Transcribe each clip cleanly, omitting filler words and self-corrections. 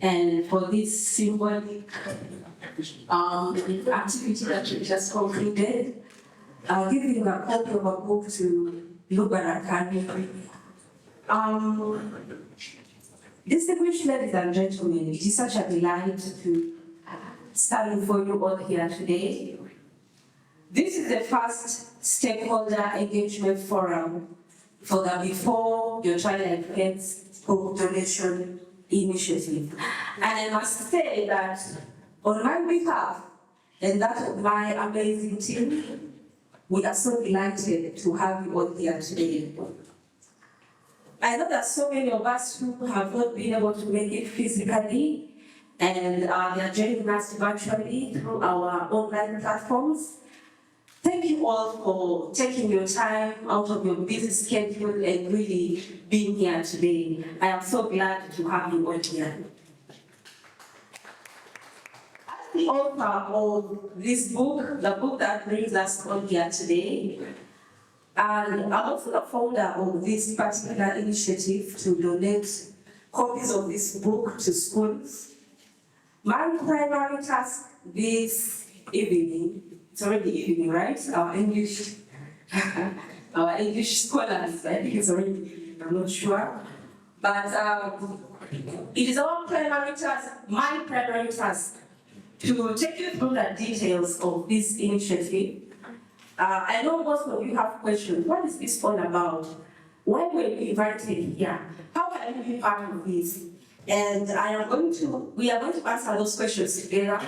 And for this symbolic activity that we just concluded, giving a copy of a book to Lubarakani. Distinguished ladies and gentlemen, it is such a delight to stand before you all here today. This is the first stakeholder engagement forum for the Before Your Child Gets Book Donation Initiative. And I must say that on my behalf and that of my amazing team, we are so delighted to have you all here today. I know that so many of us who have not been able to make it physically and they are joining us virtually through our online platforms. Thank you all for taking your time out of your busy schedule and really being here today. I am so glad to have you all here. As the author of this book, the book that brings us all here today, and I'm also the founder of this particular initiative to donate copies of this book to schools. My primary task this evening, it's already evening, right? Our English scholars, I think it's already, I'm not sure. But it is our primary task, my primary task, to take you through the details of this initiative. I know most of you have questions. What is this all about? Why were we invited here? How can we be part of this? And we are going to answer those questions together.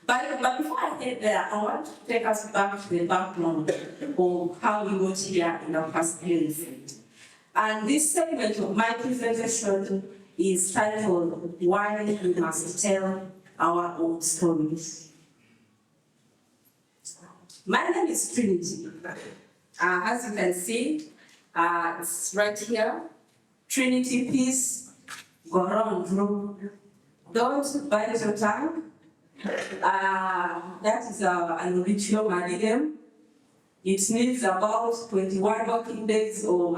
But before I get there, I want to take us back to the background of how we got here in the first place. And this segment of my presentation is titled, Why We Must Tell Our Own Stories. My name is Trinity. As you can see, it's right here. Trinity Peace, Gorondru. Don't bite your tongue. That is an original idiom. It needs about 21 working days of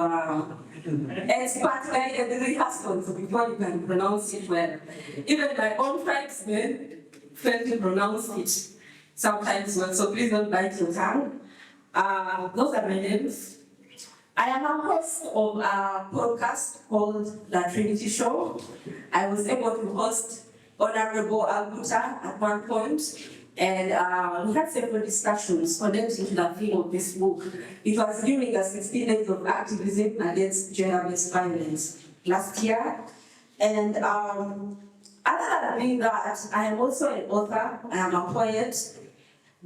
expert guided rehearsals before you can pronounce it well. Even my own tribesmen fail to pronounce it sometimes well, so please don't bite your tongue. Those are my names. I am a host of a podcast called The Trinity Show. I was able to host Honorable Albuta at one point, and we had several discussions connecting to the theme of this book. It was during the 16 days of activism against gender-based violence last year. And other than being that, I am also an author, I am a poet,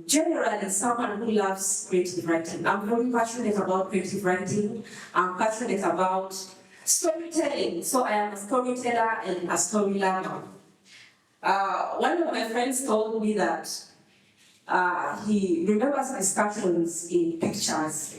generally someone who loves creative writing. I'm very passionate about creative writing. I'm passionate about storytelling. So I am a storyteller and a story lover. One of my friends told me that he remembers discussions in pictures.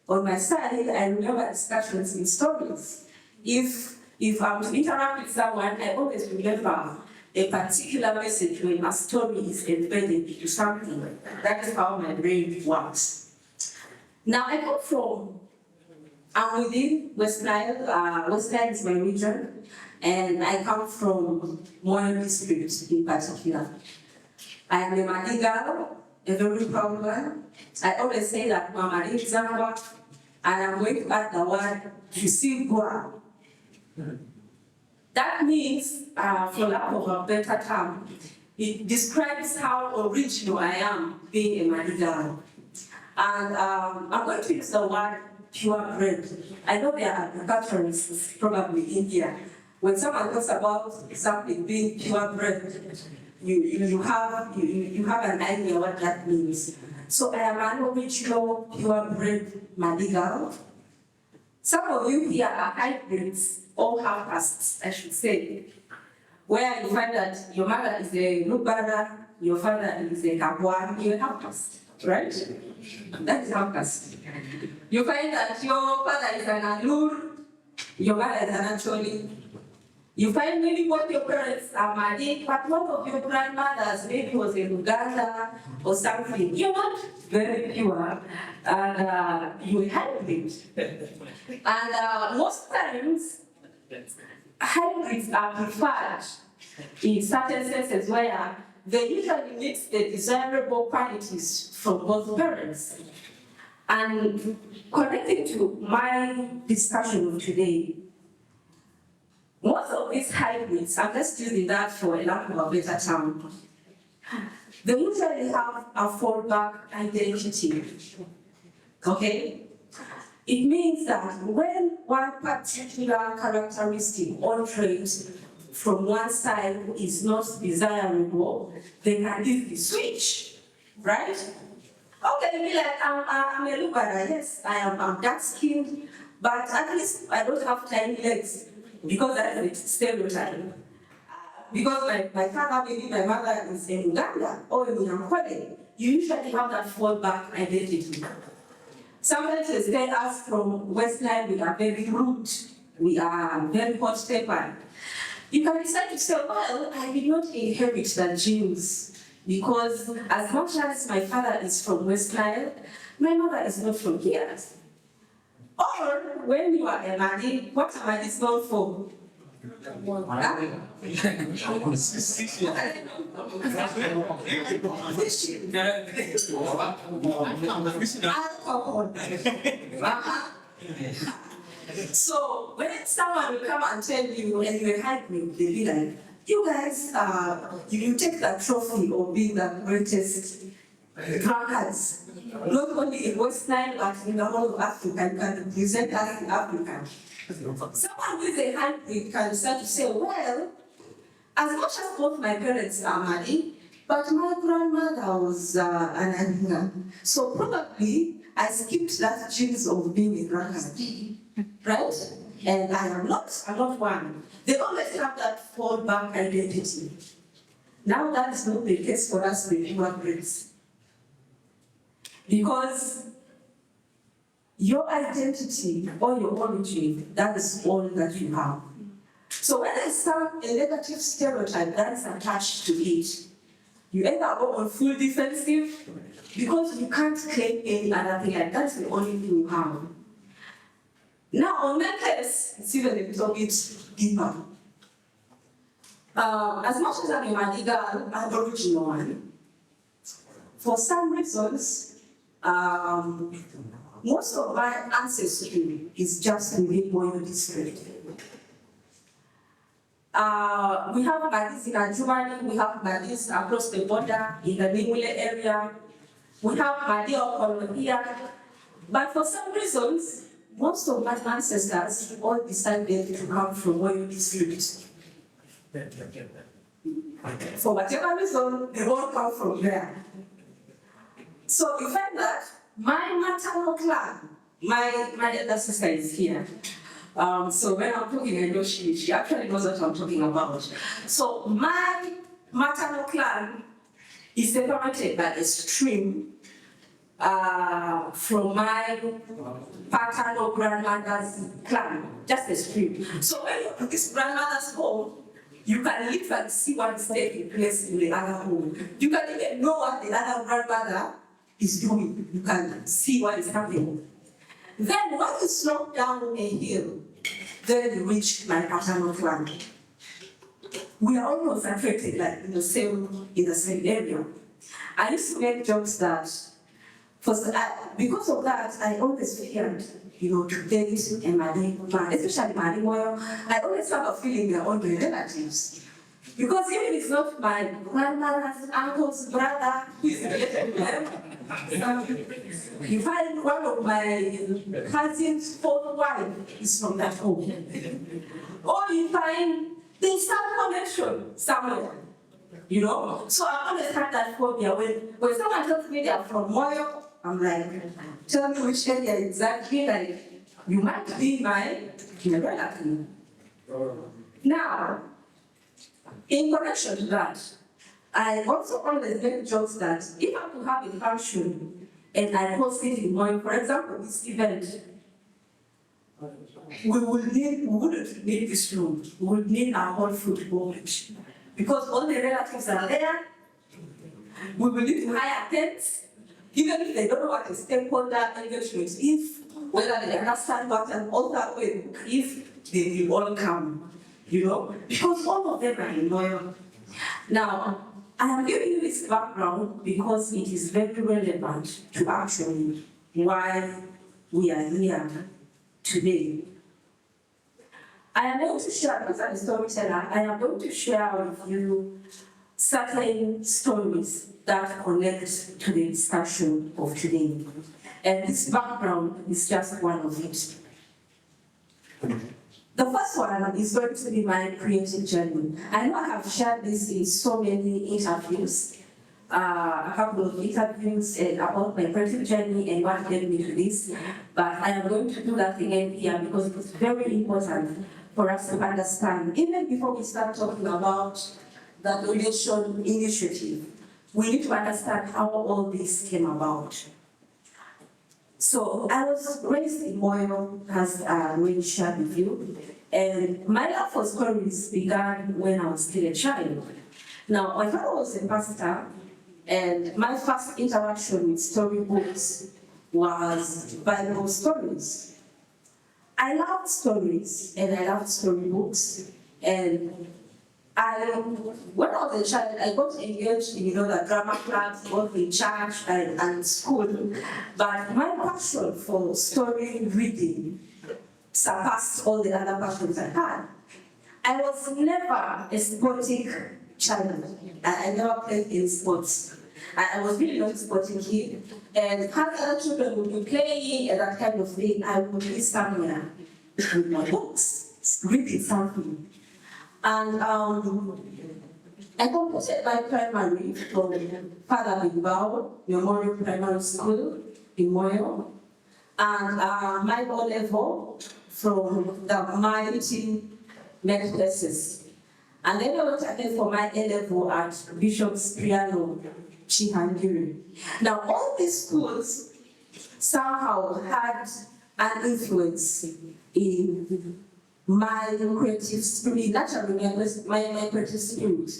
On my side, I remember discussions in stories. If I'm to interact with someone, I always remember a particular message when a story is embedded into something. That is how my brain works. Now, I come from, I'm within West Nile. West Nile is my region, and I come from Moyo district in particular. I am a Mali girl, a very proud one. I always say that Mama is Zamba, and I'm going to add the word Kisigwa. That means, for lack of a better term, it describes how original I am being a Mali girl. And I'm going to use the word purebred. I know there are culturists probably in here. When someone talks about something being purebred, you have an idea what that means. So I am an original purebred Mali girl. Some of you here are hybrids, or half-castes, I should say, where you find that your mother is a Lubara, your father is a Kabwa, you're a half-caste, right? That is half-caste. You find that your father is an Alur, your mother is an Acholi. You find maybe both your parents are Mali, but one of your grandmothers maybe was in Uganda or something. You're not very pure, and you hybrid. And most times, hybrid hybrids are preferred in certain senses where they usually mix the desirable qualities from both parents. And connecting to my discussion of today, most of these hybrids, I'm just using that for a lack of a better term, they usually have a fallback identity. Okay? It means that when one particular characteristic or trait from one side is not desirable, they can easily switch, right? Okay, be like, I'm a Lubara, yes, I'm dark-skinned, but at least I don't have tiny legs, because that's a stereotype. Because my father, maybe my mother is in Uganda or in Yankole, you usually have that fallback identity. Sometimes they say us from West Nile, we are very rude, we are very hot-tempered. You can decide to say, well, I did not inherit the genes, because as much as my father is from West Nile, my mother is not from here. Or when you are a Mali, what am I known for? Alcohol. So when someone will come and tell you and you're hybrid, they'll be like, you guys, you take that trophy of being the greatest drunkards. Not only in West Nile, but in the whole of Africa. You can represent us in Africa. Someone with a hybrid can start to say, well, as much as both my parents are Mali, but my grandmother was an Anhinga. So probably I skipped that genes of being a drunkard, right? And I'm not one. They always have that fallback identity. Now that is not the case for us with human race. Because your identity or your origin, that is all that you have. So when there's a negative stereotype that is attached to it, you end up on full defensive because you can't claim any other thing, and that's the only thing you have. Now on that case, it's even a little bit deeper. As much as I'm a Mali girl, I'm the original one. For some reasons, most of my ancestry is just within Moyo district. We have Malis in Ajumani, we have Malis across the border in the Nimule area, we have Mali or here. But for some reasons, most of my ancestors all decided to come from Moyo district. For whatever reason, they all come from there. So you find that my maternal clan, my elder sister is here. So when I'm talking, I know she actually knows what I'm talking about. So my maternal clan is separated by a stream from my paternal grandmother's clan, just a stream. So when you put this grandmother's home, you can literally see what is taking place in the other home. You can even know what the other grandmother is doing. You can see what is happening. Then when you slope down a hill, then you reach my paternal clan. We are all concentrated like in the same area. I used to make jokes that because of that, I always feared, to date a Mali man, especially Mali Moyo. I always have a feeling they're all my relatives. Because even if it's not my grandmother's uncle's brother who is related to them, you find one of my cousin's fourth wife is from that home. Or you find there's some connection somewhere, So I always had that phobia. When someone tells me they're from Moyo, I'm like, tell me which area exactly, like, you might be my relative. Now, in connection to that, I also always make jokes that if I could have a function and I host it in Moyo, for example, this event, we wouldn't need this room. We would need our whole football pitch. Because all the relatives are there, we will need to hire tents, even if they don't know what a stakeholder engagement is, whether they understand what an altar will, if they will all come. because all of them are in loyal. Now, I am giving you this background because it is very relevant to actually why we are here today. I am going to share, as a storyteller, I am going to share with you certain stories that connect to the discussion of today. And this background is just one of it. The first one is going to be my creative journey. I know I have shared this in so many interviews, a couple of interviews about my creative journey and what led me to this, but I am going to do that again here because it is very important for us to understand, even before we start talking about the donation initiative, we need to understand how all this came about. So I was raised in Moyo, as I already shared with you, and my love for stories began when I was still a child. Now, my father was a pastor, and my first interaction with storybooks was Bible stories. I loved stories, and I loved storybooks, and when I was a child, I got engaged in the drama clubs, both in church and school. But my passion for story reading surpassed all the other passions I had. I was never a sporting child. I never played in sports. I was really not a sporting kid. And as other children would be playing and that kind of thing, I would be somewhere with my books, reading something. And I completed my primary from Father Bilbao Memorial Primary School in Moyo, and my O-level from the mighty Necklaces. And then I went again for my A-level at Bishop's Priano, Chihangiri. Now, all these schools somehow had an influence in my creative spirit, naturally, my creative spirit.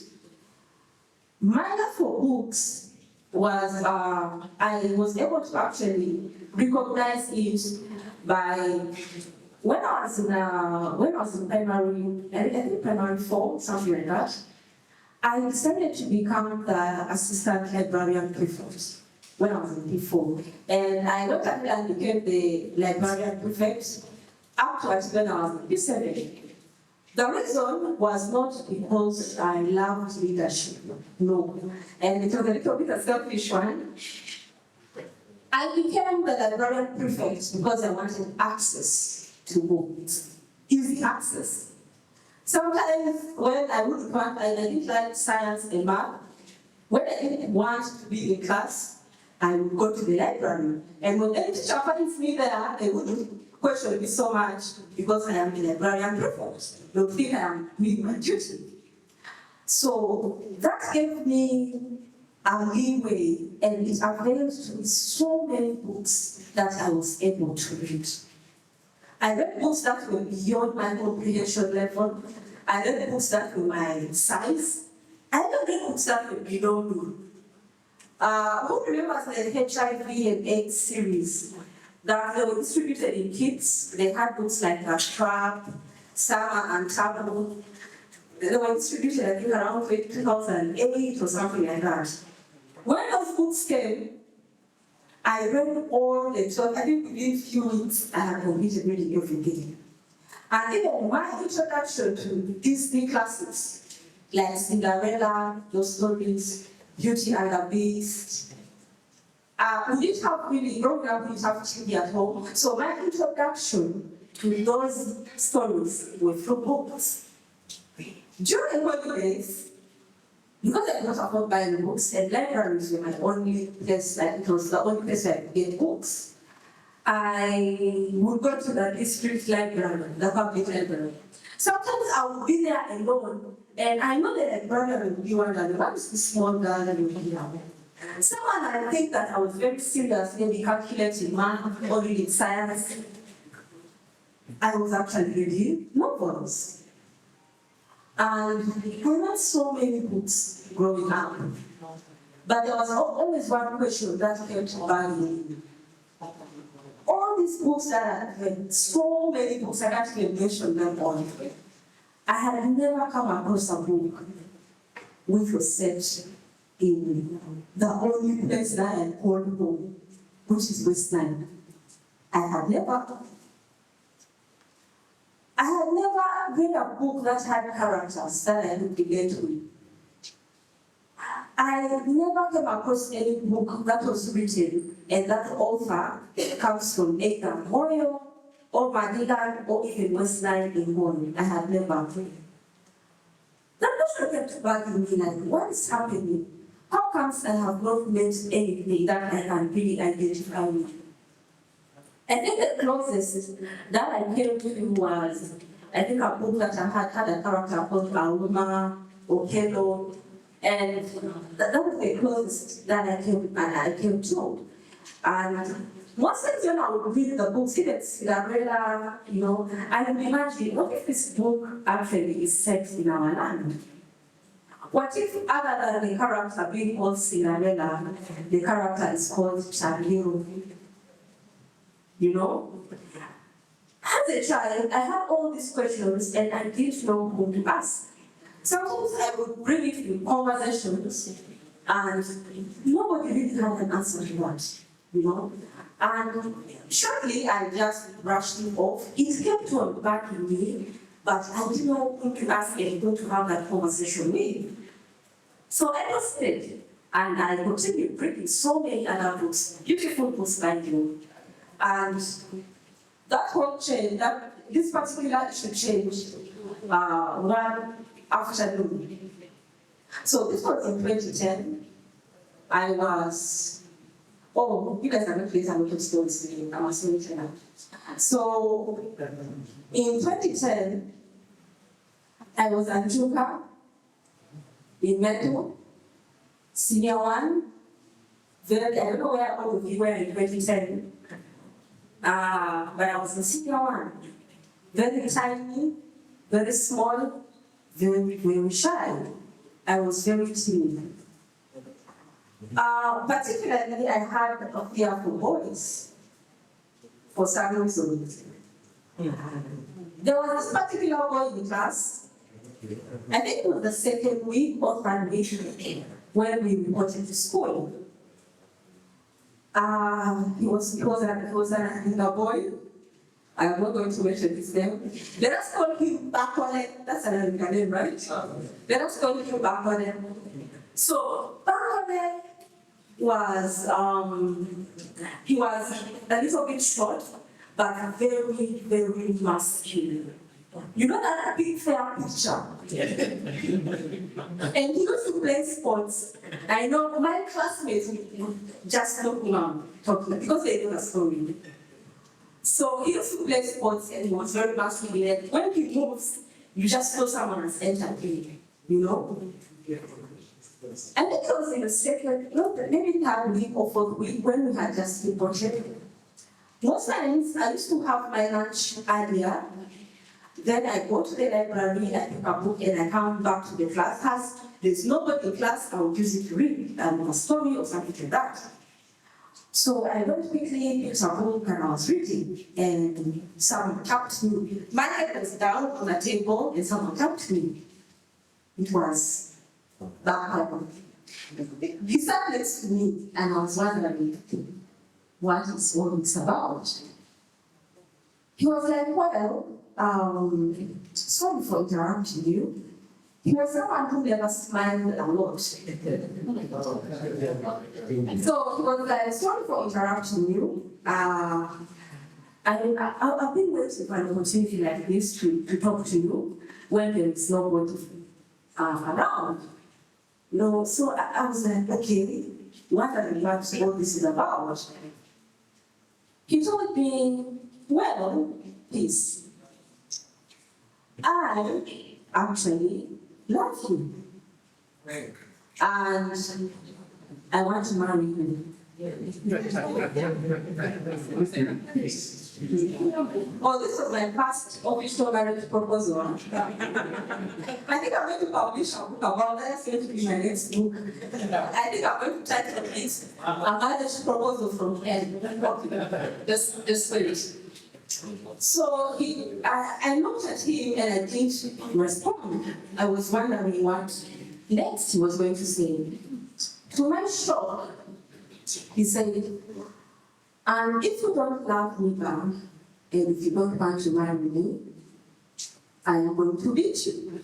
My love for books was, I was able to actually recognize it by, when I was in primary, I think primary 4, something like that, I decided to become the assistant librarian prefect when I was in P4. And I went ahead and became the librarian prefect up to when I was in P7. The reason was not because I loved leadership, no. And it was a little bit a selfish one. I became the librarian prefect because I wanted access to books, easy access. Sometimes when I wouldn't want, I didn't like science and math, when I didn't want to be in class, I would go to the library. And when any teacher finds me there, they wouldn't question me so much because I am a librarian prefect. They think I am doing my duty. So that gave me a leeway, and it availed to me so many books that I was able to read. I read books that were beyond my comprehension level. I read books that were my size. I read books that were beyond me. Who remembers the HIV and AIDS series that they were distributed in kids? They had books like Trap, Summer and Taboo. They were distributed, I think, around 2008 or something like that. When those books came, I read all the 12. I think within a few weeks, I had completed reading everything. And even my introduction to Disney classics, like Cinderella, those stories, Beauty and the Beast. We didn't have really, growing up, we didn't have TV at home. So my introduction to those stories were through books. During holidays, because I could not afford buying books, and libraries were my only place, like it was the only place where I could get books, I would go to the district library, the public library. Sometimes I would be there alone, and I know the librarian would be wondering, what is this small girl that will be here? Someone might think that I was very serious, maybe calculating math or reading science. I was actually reading novels. And I read so many books growing up. But there was always one question that kept bugging me. All these books that I read, so many books, I can't even mention them all. I had never come across a book which was set in the only place that I called home, which is Westland. I had never read a book that had characters that I could relate with. I never came across any book that was written and that author comes from either Moyo or Madigan or even Westline in Moyo. I had never read. That question kept bugging me, like, what is happening? How comes I have not met anything that I can really identify with? I think the closest that I came to was, I think a book that I had a character called Aluma or Kelo, and that was the closest that I came to. And most times when I would read the books, even Cinderella, I would imagine, what if this book actually is set in our land? What if, other than the character being called Cinderella, the character is called Chandiru? As a child, I had all these questions and I didn't know who to ask. Sometimes I would bring it in conversations and nobody really had an answer to that, And shortly I just brushed it off. It kept on bugging me, but I didn't know who to ask and who to have that conversation with. So I just did, and I continued reading so many other books, beautiful books by you. And that whole change, this particular issue changed one afternoon. So this was in 2010. I was, you guys are not pleased, I'm not stories today. I'm a storyteller. So in 2010, I was at Chuka in Meto, senior one. I don't know where all of you were in 2010. But I was in senior one. Very tiny, very small, very, very shy. I was very timid. Particularly, I had a fear for boys, for some reason. There was this particular boy in class. I think it was the second week or third week when we reported to school. He was a boy. I am not going to mention his name. Let us call him Bakole. That's an American name, right? Let us call him Bakole. So Bakole was he was a little bit short, but very, very masculine. That big fair picture. And he used to play sports. I know my classmates would just look around talking because they know the story. So he used to play sports and he was very masculine. When he moves, you just feel someone has entered in, I think it was in the second, maybe third week or fourth week when we had just reported. Most times I used to have my lunch earlier. Then I go to the library, I pick a book, and I come back to the class. There's nobody in class, I would use it to read a story or something like that. So I went quickly, picked a book, and I was reading, and someone tapped me. My head was down on the table, and someone tapped me. It was that happened. He sat next to me, and I was wondering what it's about. He was like, well, sorry for interrupting you. He was someone who never smiled a lot. So he was like, sorry for interrupting you. I've been waiting for an opportunity like this to talk to you when there is nobody around. So I was like, okay, what all this is about? He told me, well, please. I actually love him. And I want to marry him. Oh, this was my first official marriage proposal. I think I'm going to publish a book about that. That's going to be my next book. I think I'm going to title it a marriage proposal from hell. Just wait. So I looked at him and I didn't respond. I was wondering what next he was going to say. To my shock, he said, and if you don't love me back, and if you don't want to marry me, I am going to beat you.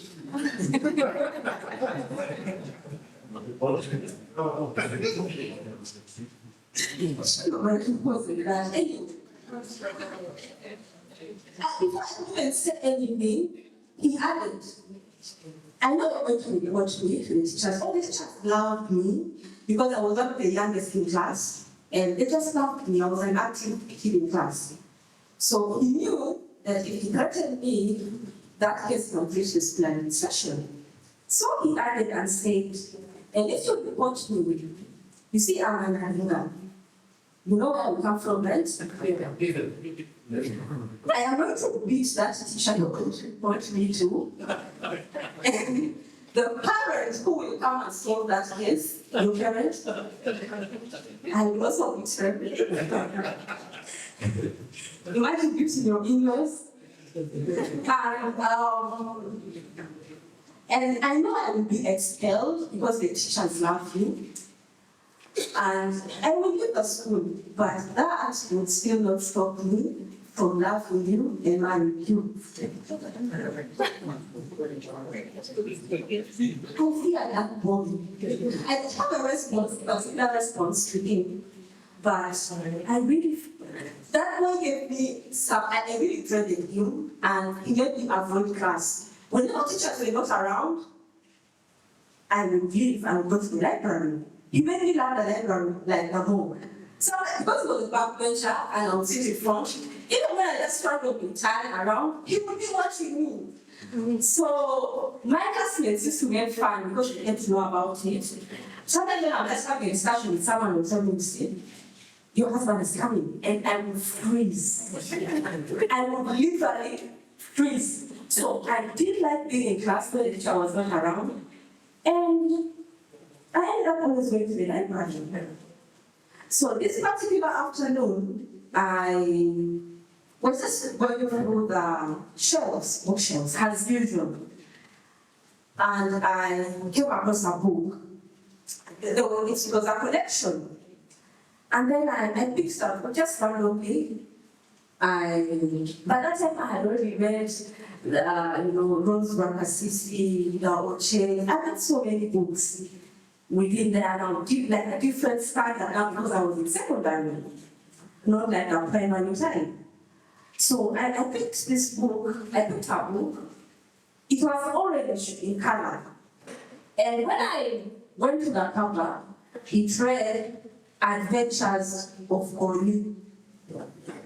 Before I even said anything, he added, I know you're going to report me to the teachers. All the teachers loved me because I was one of the youngest in class, and they just loved me. I was an active kid in class. So he knew that if he threatened me, that case complete his planning session. So he added and said, and if you report me, you see, I'm an Anina. You know where I come from, right? I am going to beat that teacher you're going to report me to. And the parents who will come and solve that case, your parents, I will also be terrible. Imagine using your emails. And I know I will be expelled because the teachers love you. And I will leave the school, but that would still not stop me from loving you and marrying you. I feel that bond. I don't have a response to him, but I really, that one gave me some, and I really dreaded him, and he made me avoid class. When the teachers were not around, I would leave and go to the library. He made me laugh at the library like a home. So because he was a backbencher and I would sit in front, even when I just struggled with time around, he would be watching me. So my classmates used to get fun because they get to know about it. Sometimes when I'm just having a discussion with someone who told me, your husband is coming, and I will freeze. I will literally freeze. So I did like being in class when the teacher was not around. And I ended up always going to the library. So this particular afternoon, I was just going through the bookshelves, as usual. And I came across a book. It was a collection. And then I picked up just randomly. By that time I had already read Rose Assisi, the Oche. I read so many books within there now, like a different standard now because I was in secondary, not like a primary time. So I picked this book, I picked a book. It was orange in color. And when I went to the cover, it read Adventures of Gorondru.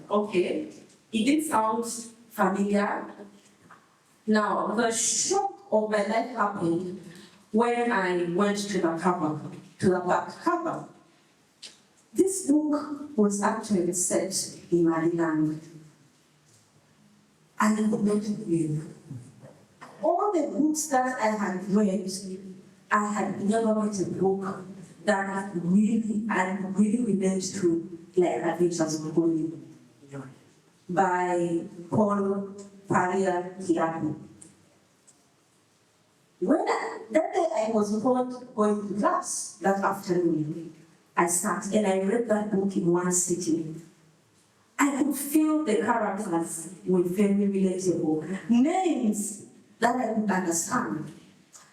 Okay, it did sound familiar. Now, the shock of my life happened when I went to the cover, to the back cover. This book was actually set in Maliland. And I could not believe. All the books that I had read, I had never read a book that really relates to like Adventures of Gorondru by Paul Paria Kiaku. That day I was not going to class that afternoon, I sat and I read that book in one sitting. I could feel the characters were very relatable, names that I could understand.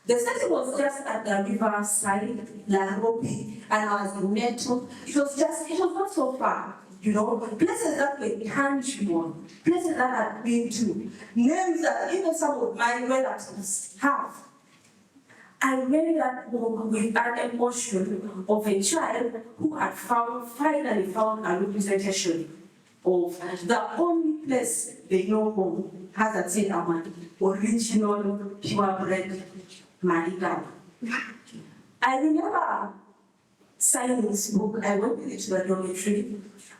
The setting was just at the riverside, Nairobi, and I was in Metro. It was not so far, places that were tangible, places that I had been to, names that even some of my relatives have. I read that book with an emotion of a child who had finally found a representation of the only place they know home has a Tzedama, original, purebred Mariga. I remember signing this book. I went with it to the dormitory.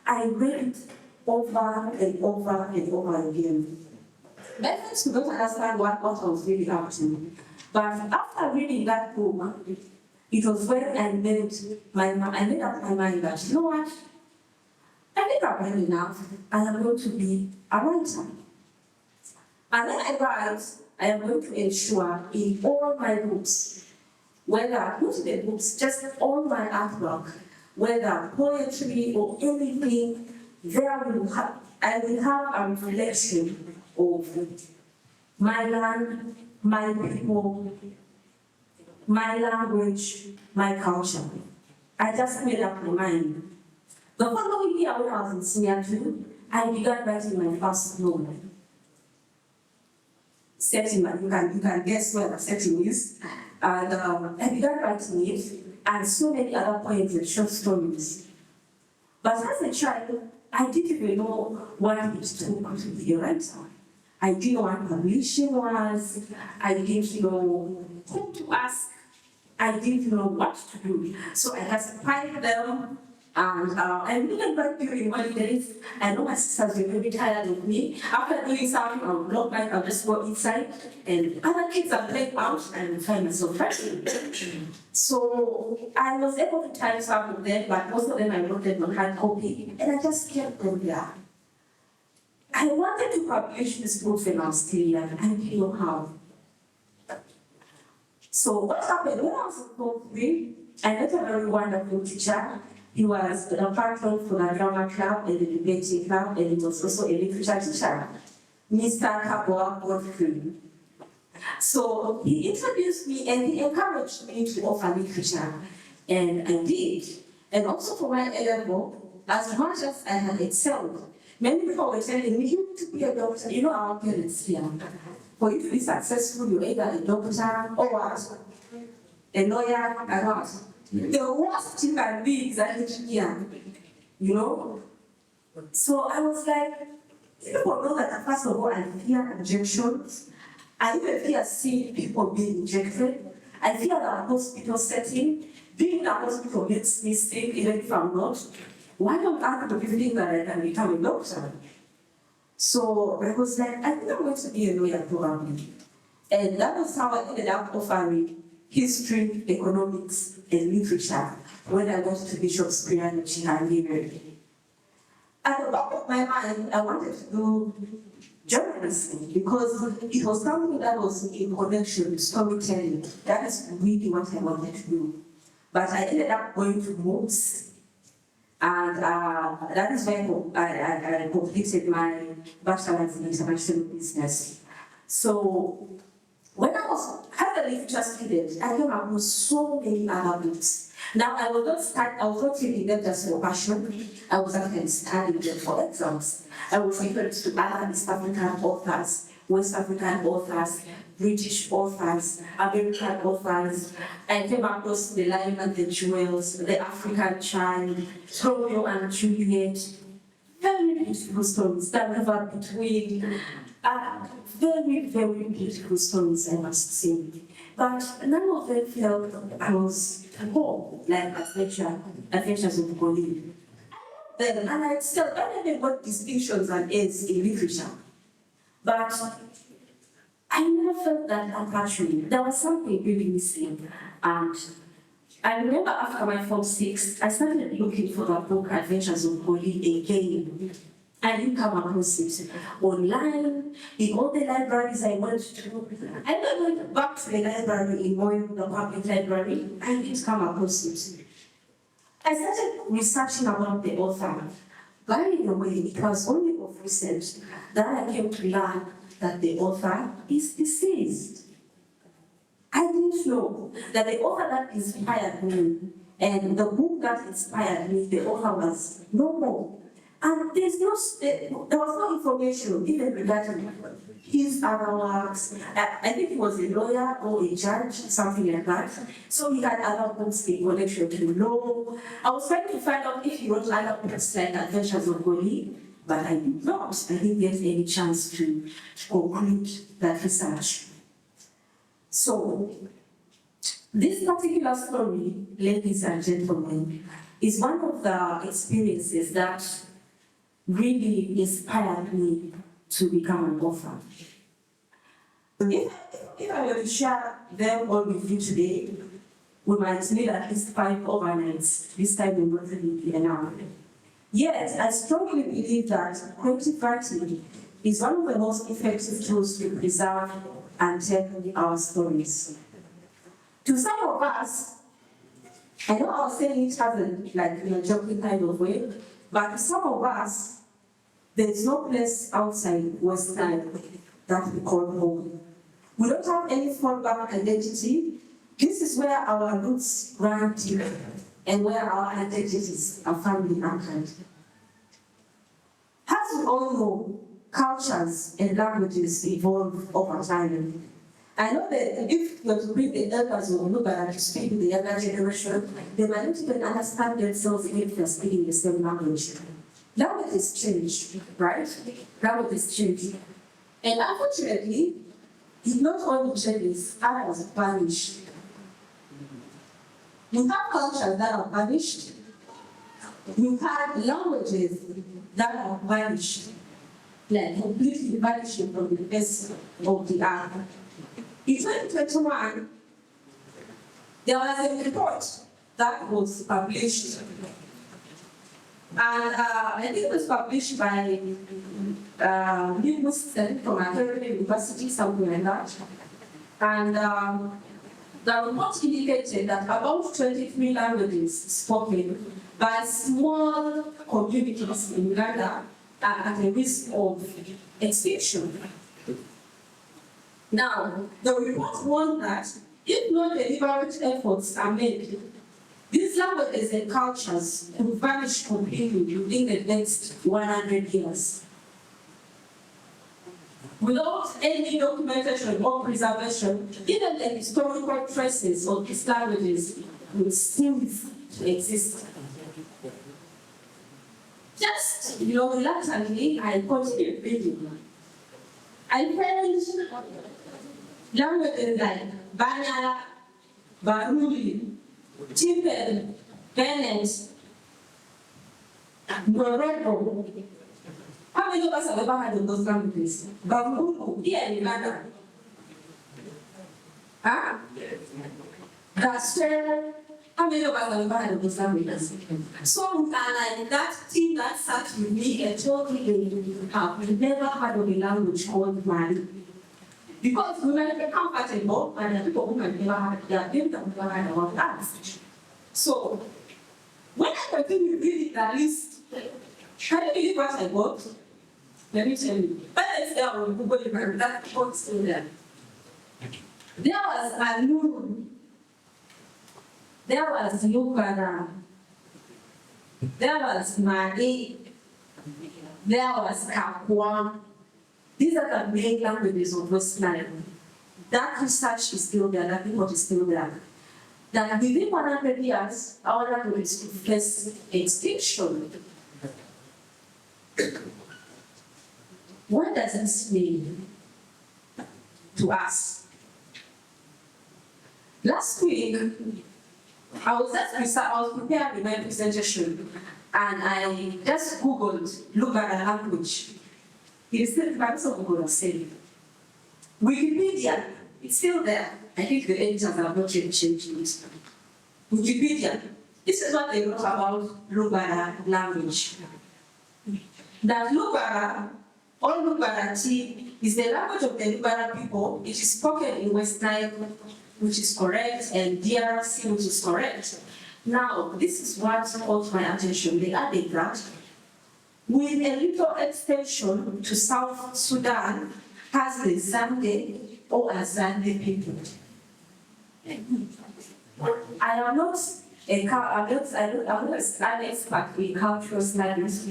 I read it over and over and over again. My friends could not understand what I was really up to. But after reading that book, it was when I made up my mind that, you know what? I think I'm ready enough. I am going to be a writer. And when I write, I am going to ensure in all my books, whether not the books, just all my artwork, whether poetry or anything, I will have a reflection of my land, my people, my language, my culture. I just made up my mind. The following year when I was in senior two, I began writing my first novel. Setting, you can guess where the setting is. And I began writing it, and so many other poems and short stories. But as a child, I didn't even know what it took to be a writer. I didn't know what publishing was. I didn't know who to ask. I didn't know what to do. So I just piled them. And I really back during holidays. I know my sisters were very tired of me. After doing something, I'll block my, I'll just go inside. And other kids are playing out and find myself writing. So I was able to type some of them, but most of them I wrote them on hard copy. And I just kept them there. I wanted to publish this book when I was still young. I didn't know how. So what happened when I was in Form 3, I met a very wonderful teacher. He was a patron for the drama club and the debating club, and he was also a literature teacher, Mr. Kaboa Gorondru. So he introduced me and he encouraged me to offer literature, and I did. And also for my A-level, as much as I had excelled, many people were telling me, you need to be a doctor. You know our parents here. For you to be successful, you're either a doctor or what? A lawyer or what? The worst thing can be is an engineer, you know? So I was like, people know that first of all, I fear injections. I even fear seeing people being injected. I fear the hospital setting. Being in the hospital makes me sick, even if I'm not. Why don't I do you think that I can become a doctor? So I was like, I think I'm going to be a lawyer probably. And that was how I ended up offering history, economics, and literature when I got to Bishop's Peerage and Liberty. At the back of my mind, I wanted to do journalism because it was something that was in connection with storytelling. That is really what I wanted to do. But I ended up going to books, and that is when I completed my bachelor's in international business. So when I was as a literature student, I came across so many other books. Now I was not reading them just for passion. I was actually studying them for exams. I was referred to other East African authors, West African authors, British authors, American authors. I came across The Lion and the Jewels, The African Child, Romeo and Juliet. Very beautiful stories that never between. Very, very beautiful stories, I must say. But none of them felt close to home, like Adventures of Gorondru. And I still, I never got distinctions and A's in literature. But I never felt that attachment. There was something really missing. And I remember after my Form 6, I started looking for the book Adventures of Gorondru again. I didn't come across it online, in all the libraries I went to. I went back to the library in Moyo, the public library, I didn't come across it. I started researching about the author. By the way, it was only of recent that I came to learn that the author is deceased. I didn't know that the author that inspired me and the book that inspired me, the author was no more. And there was no information even regarding his other works. I think he was a lawyer or a judge, something like that. So he had other books in connection to law. I was trying to find out if he wrote other books like Adventures of Gorondru, but I did not. I didn't get any chance to conclude that research. So this particular story, ladies and gentlemen, is one of the experiences that really inspired me to become an author. If I were to share them all with you today, we might need at least 5 overnights. This time will not really be enough. Yet, I strongly believe that creative writing is one of the most effective tools to preserve and tell our stories. To some of us, I know I was saying it hasn't like in a joking kind of way, but to some of us, there is no place outside West Nile that we call home. We don't have any fallback identity. This is where our roots run deep and where our identities are firmly anchored. As we all know, cultures and languages evolve over time. I know that if you were to bring the elders or Lugara to speak with the younger generation, they might not even understand themselves even if they're speaking the same language. Languages change, right? Languages change. And unfortunately, it not only changes, others vanish. We have cultures that are vanished. We have languages that are vanished, like completely vanishing from the face of the earth. In 2021, there was a report that was published, and I think it was published by linguists from a university, something like that. And the report indicated that about 23 languages spoken by small communities in Uganda are at a risk of extinction. Now, the report warned that if no deliberate efforts are made, these languages and cultures will vanish completely within the next 100 years. Without any documentation or preservation, even the historical traces of these languages will cease to exist. Just, reluctantly, I continued reading. I found languages like Banyala, Barundi, Timpel, Bennett, Gorondru. How many of us have ever heard of those languages? Gorondru, here in Uganda. Huh? That's how many of us have ever heard of those languages? So, like that team that sat with me and told me they have never heard of a language called Mali. Because women are comfortable and the people who have never heard, they have never heard about that. So, when I continued reading that list, can you believe what I got? Let me tell you. When I say on Google, you can that report still there. There was Aluru. There was Lugara. There was Mali. There was Kakwa. These are the main languages of West Nile. That research is still there, that report is still there. That within 100 years, our languages will face extinction. What does this mean to us? Last week, I was preparing my presentation, and I just Googled Lugara language. It is still Google saying. Wikipedia, it's still there. I think the editors have not changed it. Wikipedia, this is what they wrote about Lugara language. That Lugara, or Lugarati, is the language of the Lugara people. It is spoken in West Nile, which is correct, and DRC, which is correct. Now, this is what caught my attention. They added that with a little extension to South Sudan has the Zande or Azande people. I'm not an expert in cultural studies.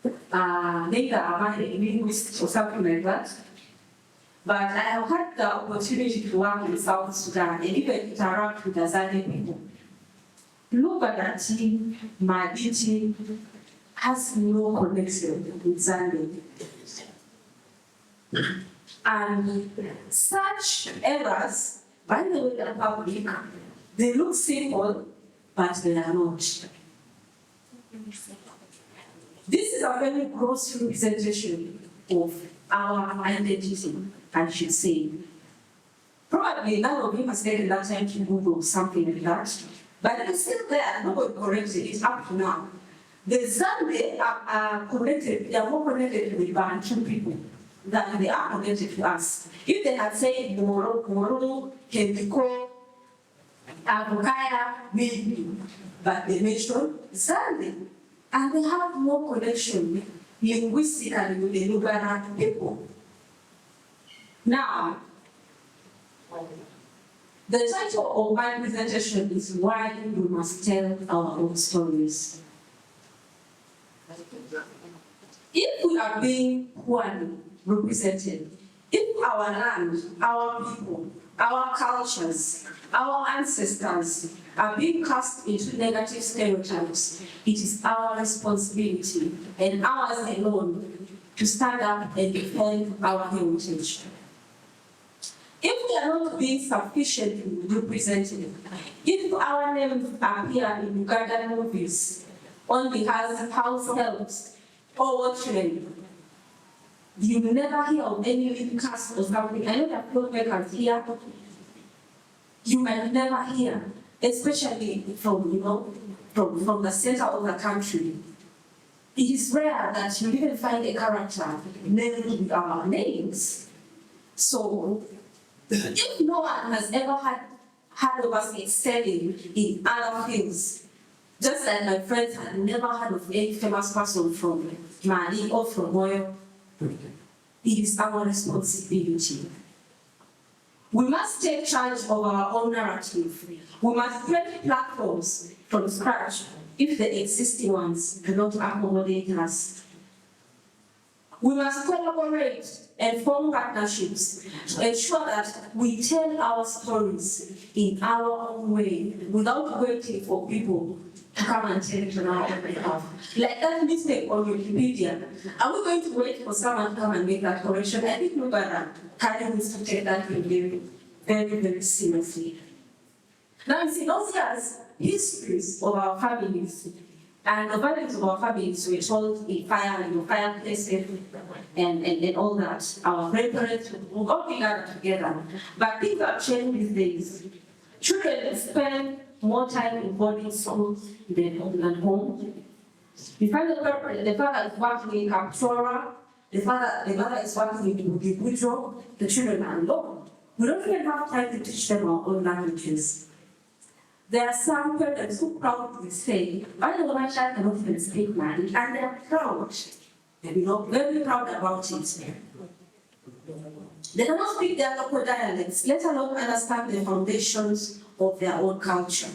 Neither am I a linguist or something like that. But I have had the opportunity to work in South Sudan and even interact with Azande people. Lugarati, Maditi, has no connection with Zande. And such errors, by the way, the public, they look simple, but they are not. This is a very gross representation of our identity, I should say. Probably none of you has taken that time to Google something like that, but it's still there, nobody corrects it, it's up to now. The Zande are connected, they are more connected to the Bantu people than they are connected to us. If they had said Moro, Kendiko, Abukaya, maybe, but they mentioned Zande, and they have more connection linguistically with the Lugara people. Now, the title of my presentation is Why We Must Tell Our Own Stories. If we are being poorly represented, if our land, our people, our cultures, our ancestors are being cast into negative stereotypes, it is our responsibility and ours alone to stand up and defend our heritage. If we are not being sufficiently represented, if our names appear in Ugandan movies, only as house helps or watchmen, you never hear of any living cast or something. I know that filmmakers here, you might never hear, especially from the center of the country. It is rare that you even find a character named with our names. So, if no one has ever had of us excelling in other fields, just like my friends had never heard of any famous person from Mali or from Oyo, it is our responsibility. We must take charge of our own narrative. We must create platforms from scratch if the existing ones do not accommodate us. We must collaborate and form partnerships to ensure that we tell our stories in our own way without waiting for people to come and tell it on our own behalf. Like that mistake on Wikipedia. Are we going to wait for someone to come and make that correction? I think nobody needs to take that very, very, very seriously. Now, you see, those years, histories of our families and the values of our families were told in fireplaces and all that. Our grandparents will all be gathered together. But things have changed these days. Children spend more time in boarding schools than home. You find the father is working in Kapchora, the mother is working in Bujo, the children are alone. We don't even have time to teach them our own languages. There are some parents who proudly say, I know my child cannot even speak Mali, and they are proud. Very proud about it. They cannot speak their local dialects, let alone understand the foundations of their own culture.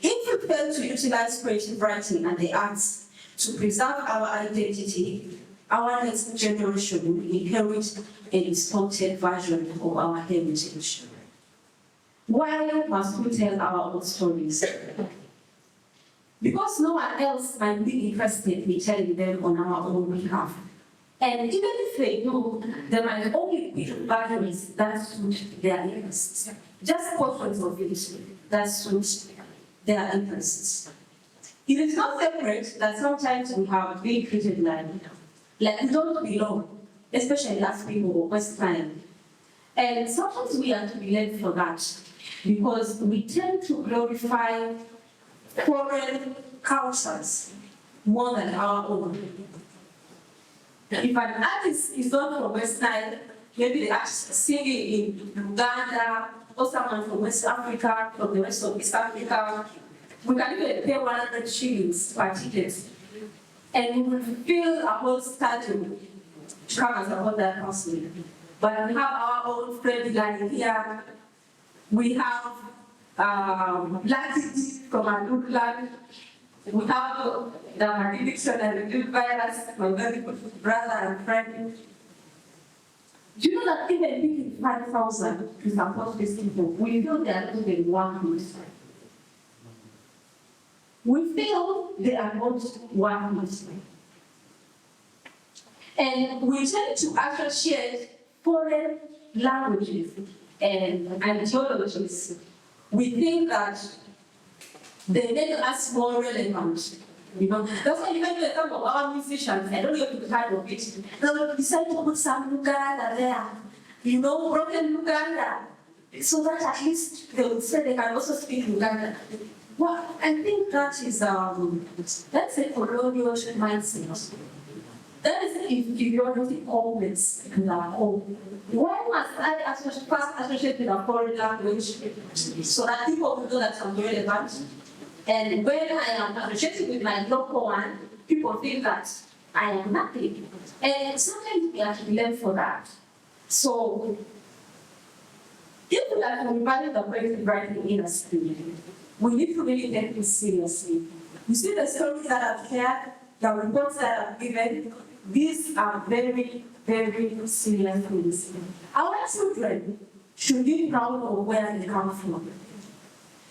If we fail to utilize creative writing and the arts to preserve our identity, our next generation will inherit a distorted version of our heritage. Why must we tell our own stories? Because no one else might be interested in telling them on our own behalf. And even if they do, there might only be values that suit their interests. Just portions of it that suit their interests. It is not separate that sometimes we have been treated like we don't belong, especially as people of West Nile. And sometimes we are to be blamed for that, because we tend to glorify foreign cultures more than our own. If an artist is not from West Nile, maybe the artist is singing in Uganda, or someone from West Africa, from the rest of East Africa, we can even pay 100 shillings per ticket, and we will fill a whole stadium to come and support that person. But we have our own friend line here. We have latitude from our good land. We have the addiction and the virus, my very good brother and friend. Do you know that even picking 5,000 to support these people, we feel they are not even worth it? We feel they are not worth it. And we tend to associate foreign languages and ideologies. We think that they make us more relevant. That's why even some of our musicians, I don't know if you've heard of it, they will decide to put some Luganda there, broken Luganda, so that at least they will say they can also speak Luganda. Well, I think that is, that's a colonial mindset. That is inferiority complex in our home. Why must I first associate with a foreign language so that people will know that I'm relevant? And when I am associating with my local one, people think that I am nothing. And sometimes we have to learn for that. So, if we are combining the creative writing industry, we need to really take this seriously. You see the stories that I've shared, the reports that I've given, these are very, very serious things. Our children should be proud of where they come from.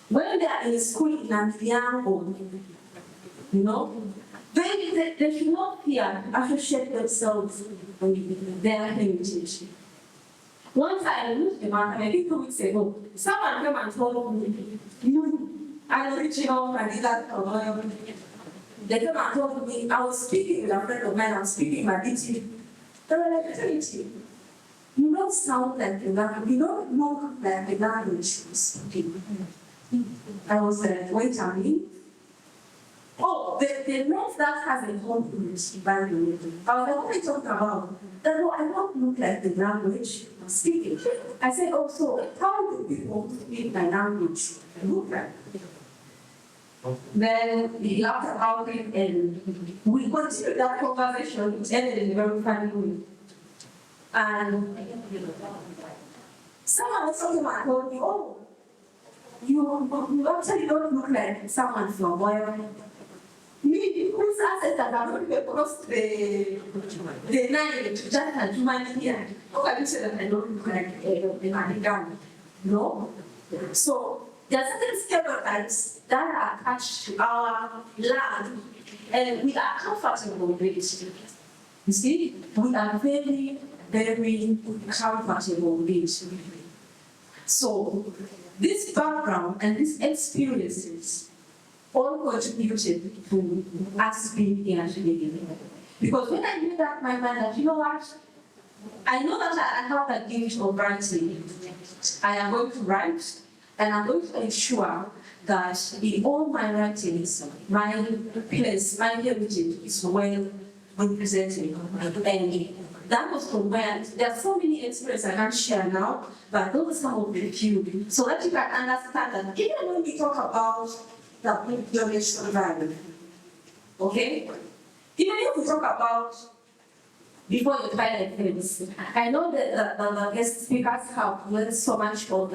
When they are in school in a young they should not fear associate themselves with their heritage. Once I used the man, I think 2 weeks ago, someone came and told me, I'm original and that. They came and told me, I was speaking with a friend of mine, I was speaking my DT. They were like, Trinity, you don't sound like the language, you don't look like the language you speak. I was like, wait a minute. Oh, the note that has a compliment, by the way. What are you talking about? That, no, I don't look like the language I'm speaking. I said, oh, so how do people speak my language look like? Then he laughed about it and we continued that conversation, which ended in a very funny way. And someone was talking about told me, oh, you actually don't look like someone from where me, whose ancestors are not even across the Nile to just a human here. How can you say that I don't look like a man? No? So, there are certain stereotypes that are attached to our land, and we are comfortable with it. You see, we are very, very comfortable with it. So, this background and these experiences all contributed to us being here today. Because when I knew that, my mind, that, you know what? I know that I have that gift of writing. I am going to write, and I'm going to ensure that in all my writings, my place, my heritage is well represented. And that was from where there are so many experiences I can't share now, but those are some of the few, so that you can understand that even when we talk about the generation value, okay? Even if we talk about before you try like things, I know that the guest speakers have learned so much on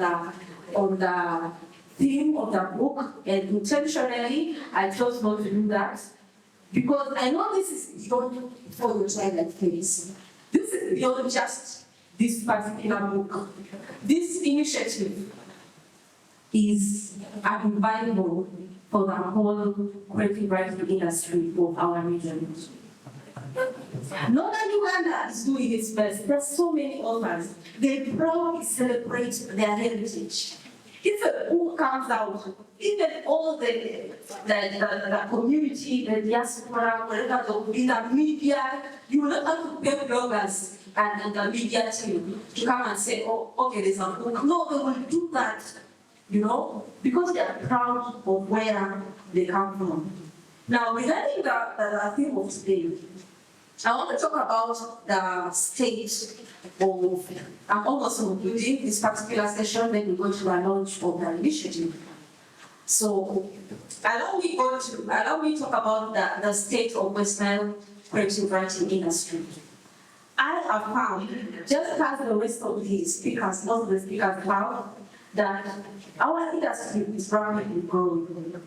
the theme of the book, and intentionally I chose not to do that because I know this is beyond before you try like things. This is beyond just this particular book. This initiative is invaluable for the whole creative writing industry of our region. Northern Uganda is doing its best. There are so many authors. They proudly celebrate their heritage. If a book comes out, even all the community, the diaspora, wherever there will be the media, you will not have to pay bloggers and the media team to come and say, oh, okay, there's a book. No, they will do that, because they are proud of where they come from. Now, regarding the theme of today, I want to talk about the state of, I'm almost concluding this particular session, then we go to the launch of the initiative. So, allow me to talk about the state of Western creative writing industry. I have found, just as the rest of the speakers, most of the speakers have, that our industry is rapidly growing.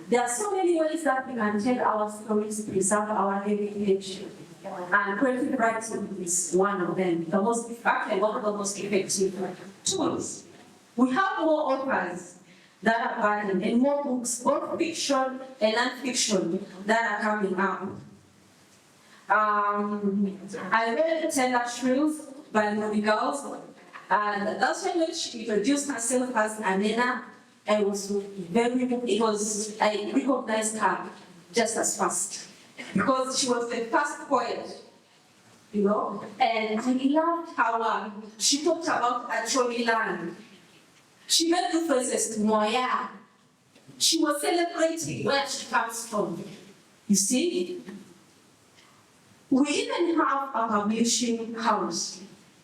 There are so many ways that we can tell our stories, preserve our heritage, and creative writing is one of them. One of the most effective tools. We have more authors that are writing, and more books, both fiction and non-fiction, that are coming out. I read Tender Shrills by Moby Girls, and that's when she introduced herself as Anena. I recognized her just as fast, because she was the first poet, and I loved how she talked about Acholi land. She made references to Moya, She was celebrating where she comes from. You see? We even have a publishing house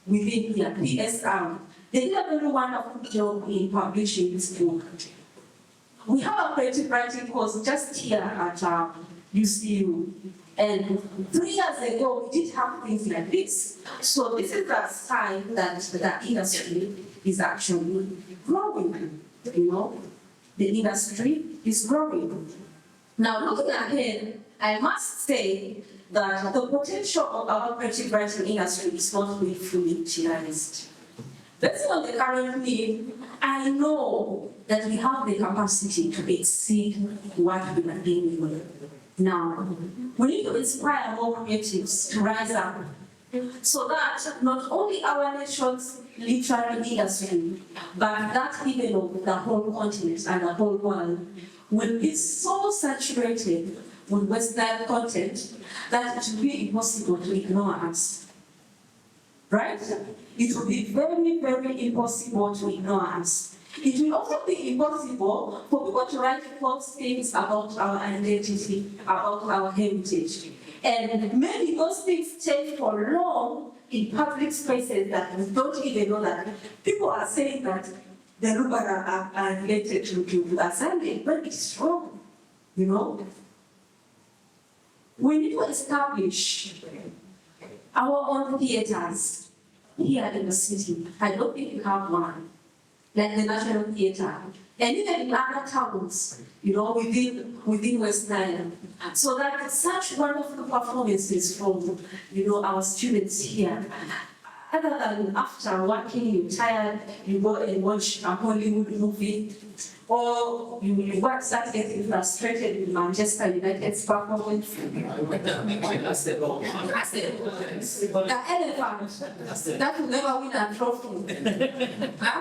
within here, PSR. They did a very wonderful job in publishing this book. We have a creative writing course just here at UCU. And 3 years ago, we did have things like this. So this is a sign that the industry is actually growing. You know, the industry is growing. Now, looking ahead, I must say that the potential of our creative writing industry is not being fully utilized. Based on the current need, I know that we have the capacity to exceed what we are dealing with. Now, we need to inspire more creatives to rise up so that not only our nation's literary industry, but that even of the whole continent and the whole world will be so saturated with Western content that it will be impossible to ignore us. Right? It will be very, very impossible to ignore us. It will also be impossible for people to write false things about our identity, about our heritage. And maybe those things stay for long in public spaces that we don't even know that. People are saying that the Lubara are related to Asante, but it's wrong, you know? We need to establish our own theaters here in the city. I don't think we have one, like the National Theatre, and even in other towns, you know, within West Nile, so that such wonderful performances from, you know, our students here. Other than after working, you're tired, you go and watch a Hollywood movie, or you start getting frustrated with Manchester United's performance. The elephant that will never win a trophy. Huh?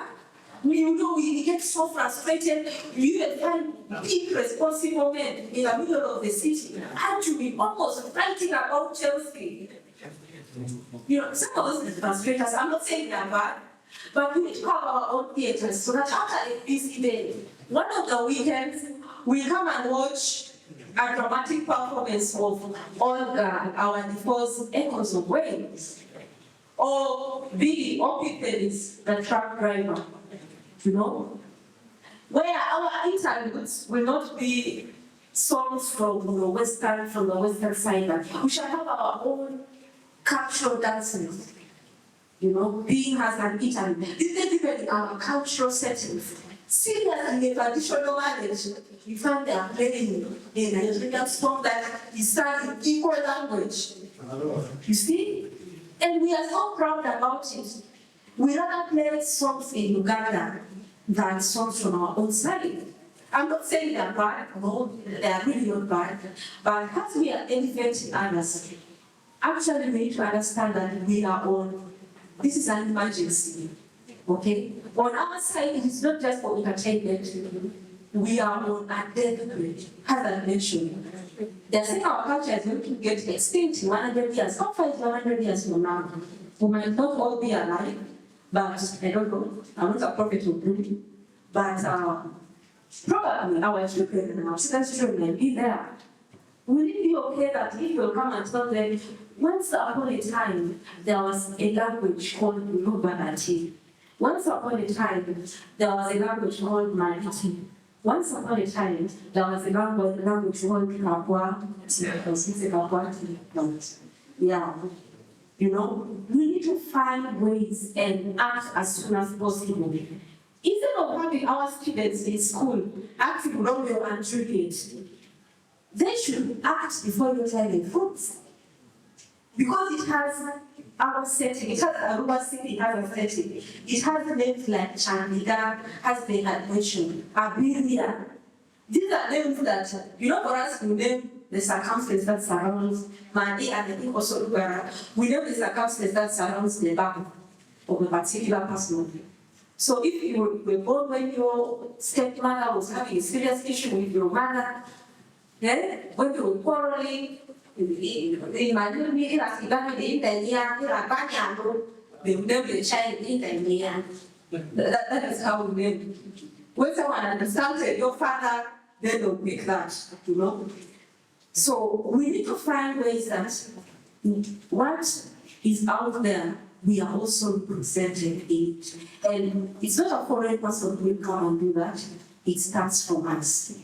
You know, we get so frustrated, you even find big responsible men in the middle of the city, and to be almost fighting about Chelsea. You know, some of us frustrate us. I'm not saying they're bad, but we need to have our own theaters so that after a busy day, one of the weekends, we come and watch a dramatic performance of all our default echoes of waves. Or Billy, or Pickens, the truck driver, you know? Where our interludes will not be songs from the western side, but we shall have our own cultural dances, you know, being as an interlude. Even in our cultural settings, seriously, in traditional marriage, you find they are playing in a Nigerian song that is sung in equal language. You see? And we are so proud about it. We rather play songs in Uganda than songs from our own side. I'm not saying they're bad, no, they are really not bad, but as we are elevating others, actually we need to understand that we are on, this is an emergency, okay? On our side, it is not just for entertainment, we are on a deathbed, as I mentioned. They're saying our culture is going to get extinct in 100 years, how far is 100 years from now? We might not all be alive, but I don't know, I'm not a prophet of doom, but probably our children and our children will be there. Will it be okay that if you come and tell them, once upon a time, there was a language called Lubanati. Once upon a time, there was a language called Mariti. Once upon a time, there was a language called Kapwa. Yeah. You know, we need to find ways and act as soon as possible. Instead of having our students in school acting Romeo and Juliet, they should act before you tell them fruits. Because it has our setting, it has Aruba City, it has a setting. It has names like Chandigarh, as they had mentioned, Abiria. These are names that, you know, for us, we name the circumstance that surrounds Mandi and I think also Lugara. We name the circumstance that surrounds the bank of a particular person. So if you were born when your stepmother was having a serious issue with your mother, when you were quarreling, they will name the child in the that is how we name. When someone understands your father then they'll pick that, So we need to find ways that what is out there, we are also represented in it. And it's not a foreign person who will come and do that, it starts from us.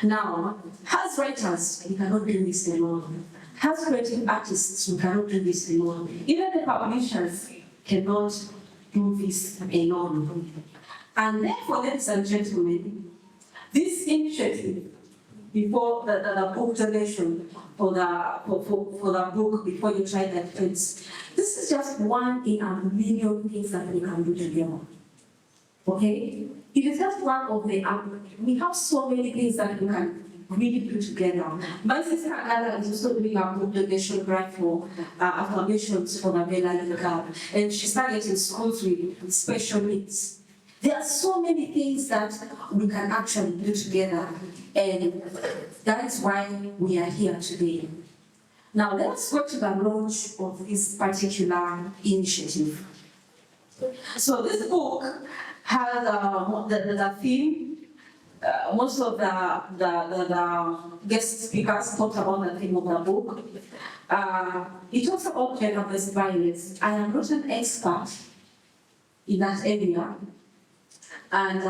Now, as writers, we cannot do this alone. As creative artists, we cannot do this alone. Even the publishers cannot do this alone. And therefore, ladies and gentlemen, this initiative before the book donation for the book before you try that fence, this is just one in a million things that we can do together. Okay? It is just one of the we have so many things that we can really do together. My sister Anna is also doing a book donation drive for affirmations for the Bella, and she started in schools with special needs. There are so many things that we can actually do together, and that is why we are here today. Now let's go to the launch of this particular initiative. So this book has the theme. Most of the guest speakers talked about the theme of the book. It talks about gender-based violence. I am not an expert in that area. And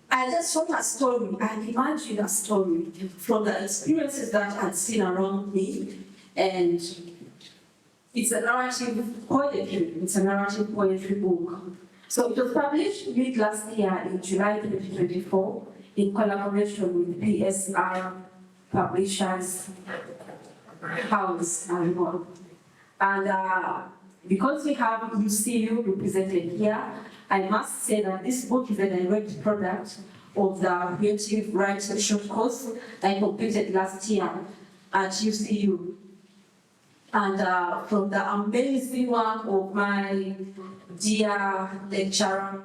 I just wrote a story, I imagined a story from the experiences that I'd seen around me. And it's a narrative poetry, book. So it was published mid last year in July 2024 in collaboration with PSR Publishers House and World. And because we have UCU represented here, I must say that this book is a direct product of the creative writing short course I completed last year at UCU. And from the amazing work of my dear lecturer,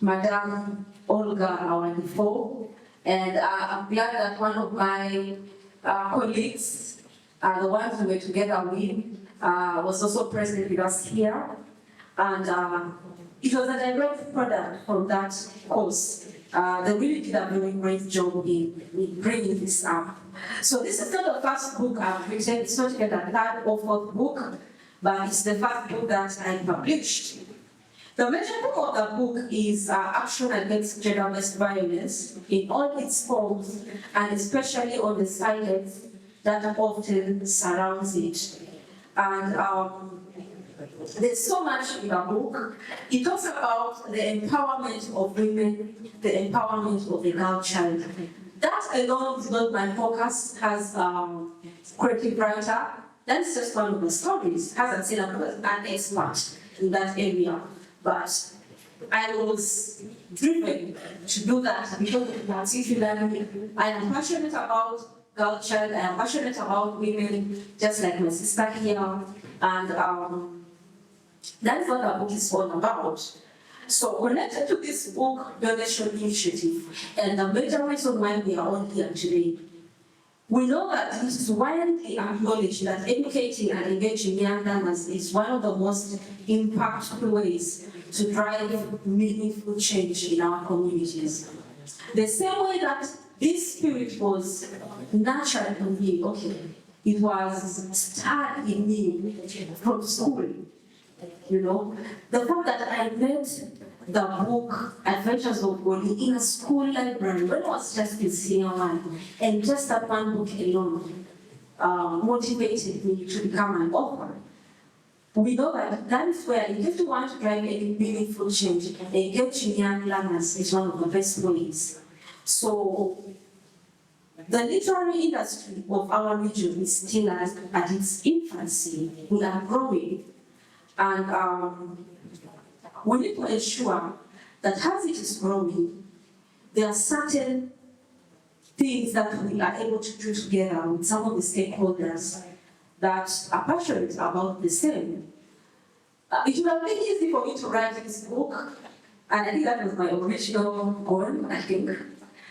Madam Olga Awanifo, and I'm glad that one of my colleagues, the ones we were together with, was also present with us here. And it was a direct product from that course. They really did a very great job in bringing this up. So this is not the first book I've written, it's not even the third or fourth book, but it's the first book that I published. The major goal of the book is action against gender-based violence in all its forms, and especially on the silence that often surrounds it. And there's so much in the book. It talks about the empowerment of women, the empowerment of the girl child. That alone is not my focus as a creative writer. That's just one of the stories. Hasn't seen an expert in that area, but I was driven to do that because particularly I am passionate about girl child. I am passionate about women, just like my sister here, and that's what the book is all about. So connected to this book donation initiative, and the major reason why we are all here today, we know that it is widely acknowledged that educating and engaging young learners is one of the most impactful ways to drive meaningful change in our communities. The same way that this spirit was nurtured in me, it was started in me from school. The fact that I read the book Adventures of Goli in a school library when I was just in senior one, and just that one book alone motivated me to become an author. We know that is where, if you want to drive any meaningful change, engaging young learners is one of the best ways. So the literary industry of our region is still at its infancy. We are growing. And we need to ensure that as it is growing, there are certain things that we are able to do together with some of the stakeholders that are passionate about the same. It would have been easy for me to write this book, and I think that was my original goal, I think.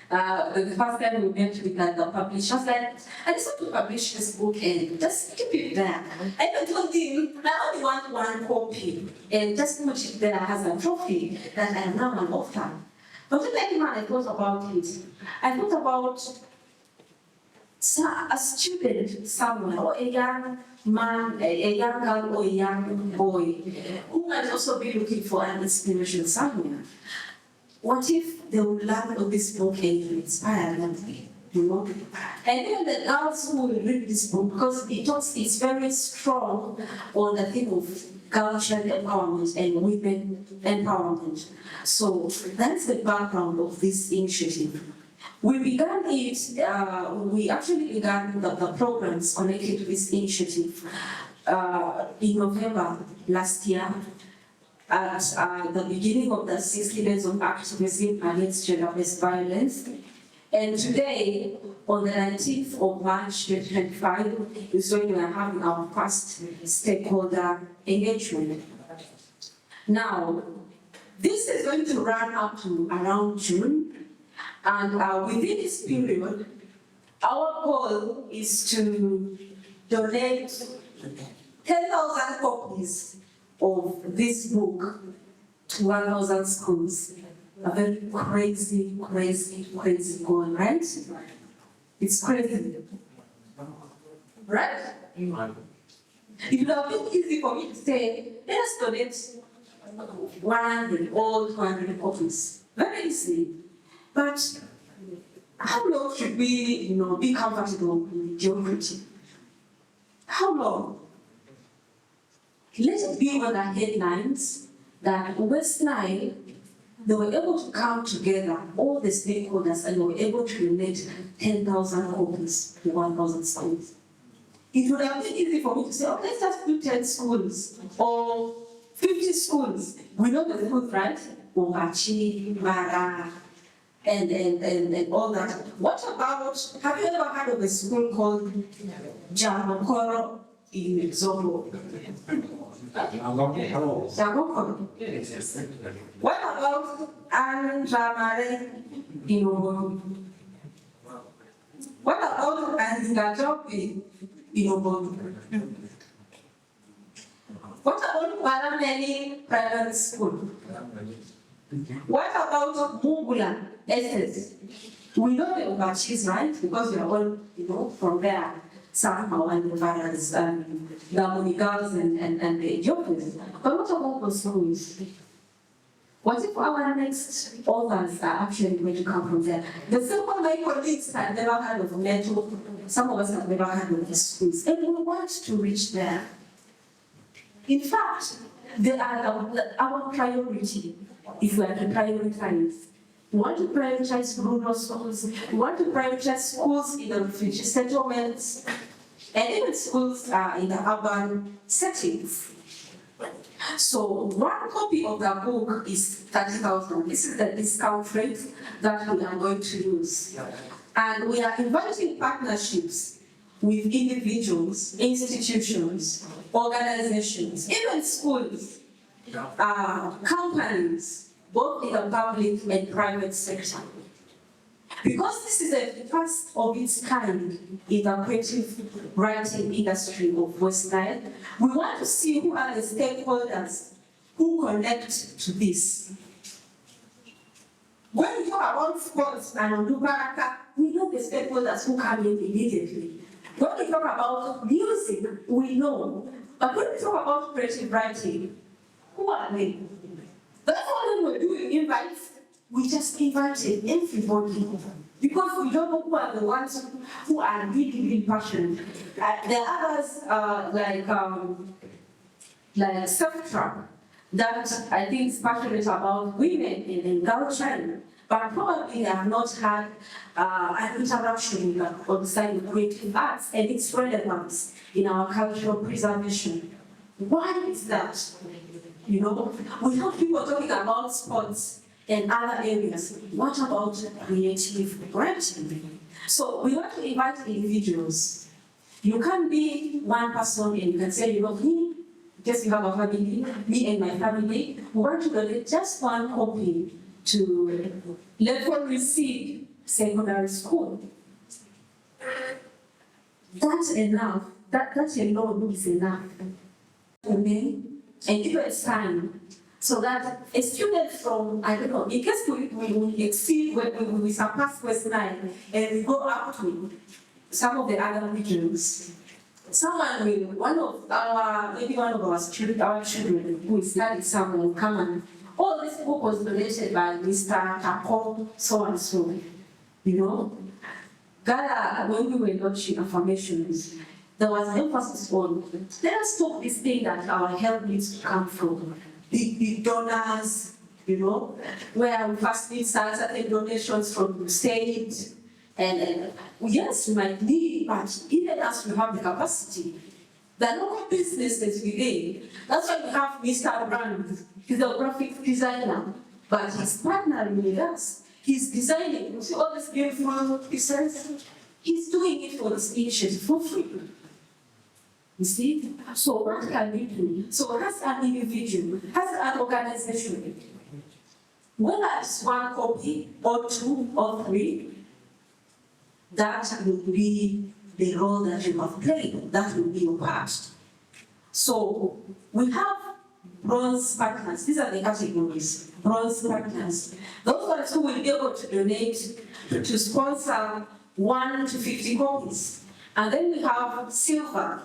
The first time we met with the publishers, I just want to publish this book and just keep it there. I told him, I only want one copy and just put it there as a trophy that I am now an author. But when I thought about it, I thought about a student somewhere, or a young man, a young girl, or a young boy, who might also be looking for an inspiration somewhere. What if they would learn of this book and inspire them? You know? And even the girls who will read this book, because it's very strong on the theme of girl child empowerment and women empowerment. So that's the background of this initiative. We began it, we actually began the programs connected to this initiative in November last year at the beginning of the 60 days of activism against gender-based violence. And today, on the 19th of March 2025, is when we are having our first stakeholder engagement. Now, this is going to run up to around June, and within this period, our goal is to donate 10,000 copies of this book to 1,000 schools. A very crazy goal, right? It's crazy. Right? It would have been easy for me to say, let us donate 100 or 200 copies. Very easy. But how long should we, be comfortable with geography? How long? Let it be on the headlines that West Nile, they were able to come together, all the stakeholders, and they were able to donate 10,000 copies to 1,000 schools. It would have been easy for me to say, okay, let's just do 10 schools or 50 schools. We know the schools, right? Ovachi, Mara, and all that. What about, have you ever heard of a school called Jamokoro in Zoro? What about Andramare in Obodo? What about Anzingatopi in Obodo? What about Parameli Primary School? What about Mugula SS? We know the Obachis, right? Because we are all, from there somehow, and the parents, the Monicals and the Ethiopians. But what about those schools? What if our next authors are actually going to come from there? The simple my colleagues have never heard of Meto, some of us have never heard of these schools, and we want to reach there. In fact, they are our priority if we are to prioritize. We want to prioritize rural schools, we want to prioritize schools in the refugee settlements, and even schools in the urban settings. So one copy of the book is 30,000. This is the discount rate that we are going to use. And we are inviting partnerships with individuals, institutions, organizations, even schools, companies, both in the public and private sector. Because this is the first of its kind in the creative writing industry of West Nile, we want to see who are the stakeholders who connect to this. When we talk about sports and Ondubaraka, we know the stakeholders who come in immediately. When we talk about music, we know. But when we talk about creative writing, who are they? That's why when we're doing invites, we just invited everybody because we don't know who are the ones who are really passionate. There are others like Self-Trap that I think is passionate about women and girl child, but probably have not had an interaction on the side of creative arts and its relevance in our cultural preservation. Why is that? We have people talking about sports and other areas. What about creative writing? So we want to invite individuals. You can be one person and you can say, me, just you have a family, me and my family, we want to donate just one copy to level receive secondary school. That's enough. That alone is enough. And give it time. So that a student from, I don't know, in case we exceed, when we surpass West Nile and we go up to some of the other regions, maybe one of our students, our children who study somewhere will come and, oh, this book was donated by Mr. Kako, so and so, Gather, when we were launching affirmations, there was emphasis on, let us stop this thing that our help needs to come from big donors, where we first need certain donations from the state. And yes, we might need, but even as we have the capacity, the local businesses within, that's why we have Mr. Brand, he's a graphic designer, but he's partnering with us. He's designing, you see all this beautiful designs, he's doing it for this initiative for free. You see? So what can we do? So as an individual, as an organization, whether it's one copy or two or three, that will be the role that you have played. That will be your past. So we have bronze partners. These are the categories. Bronze partners. Those ones who will be able to donate, to sponsor 1 to 50 copies. And then we have silver.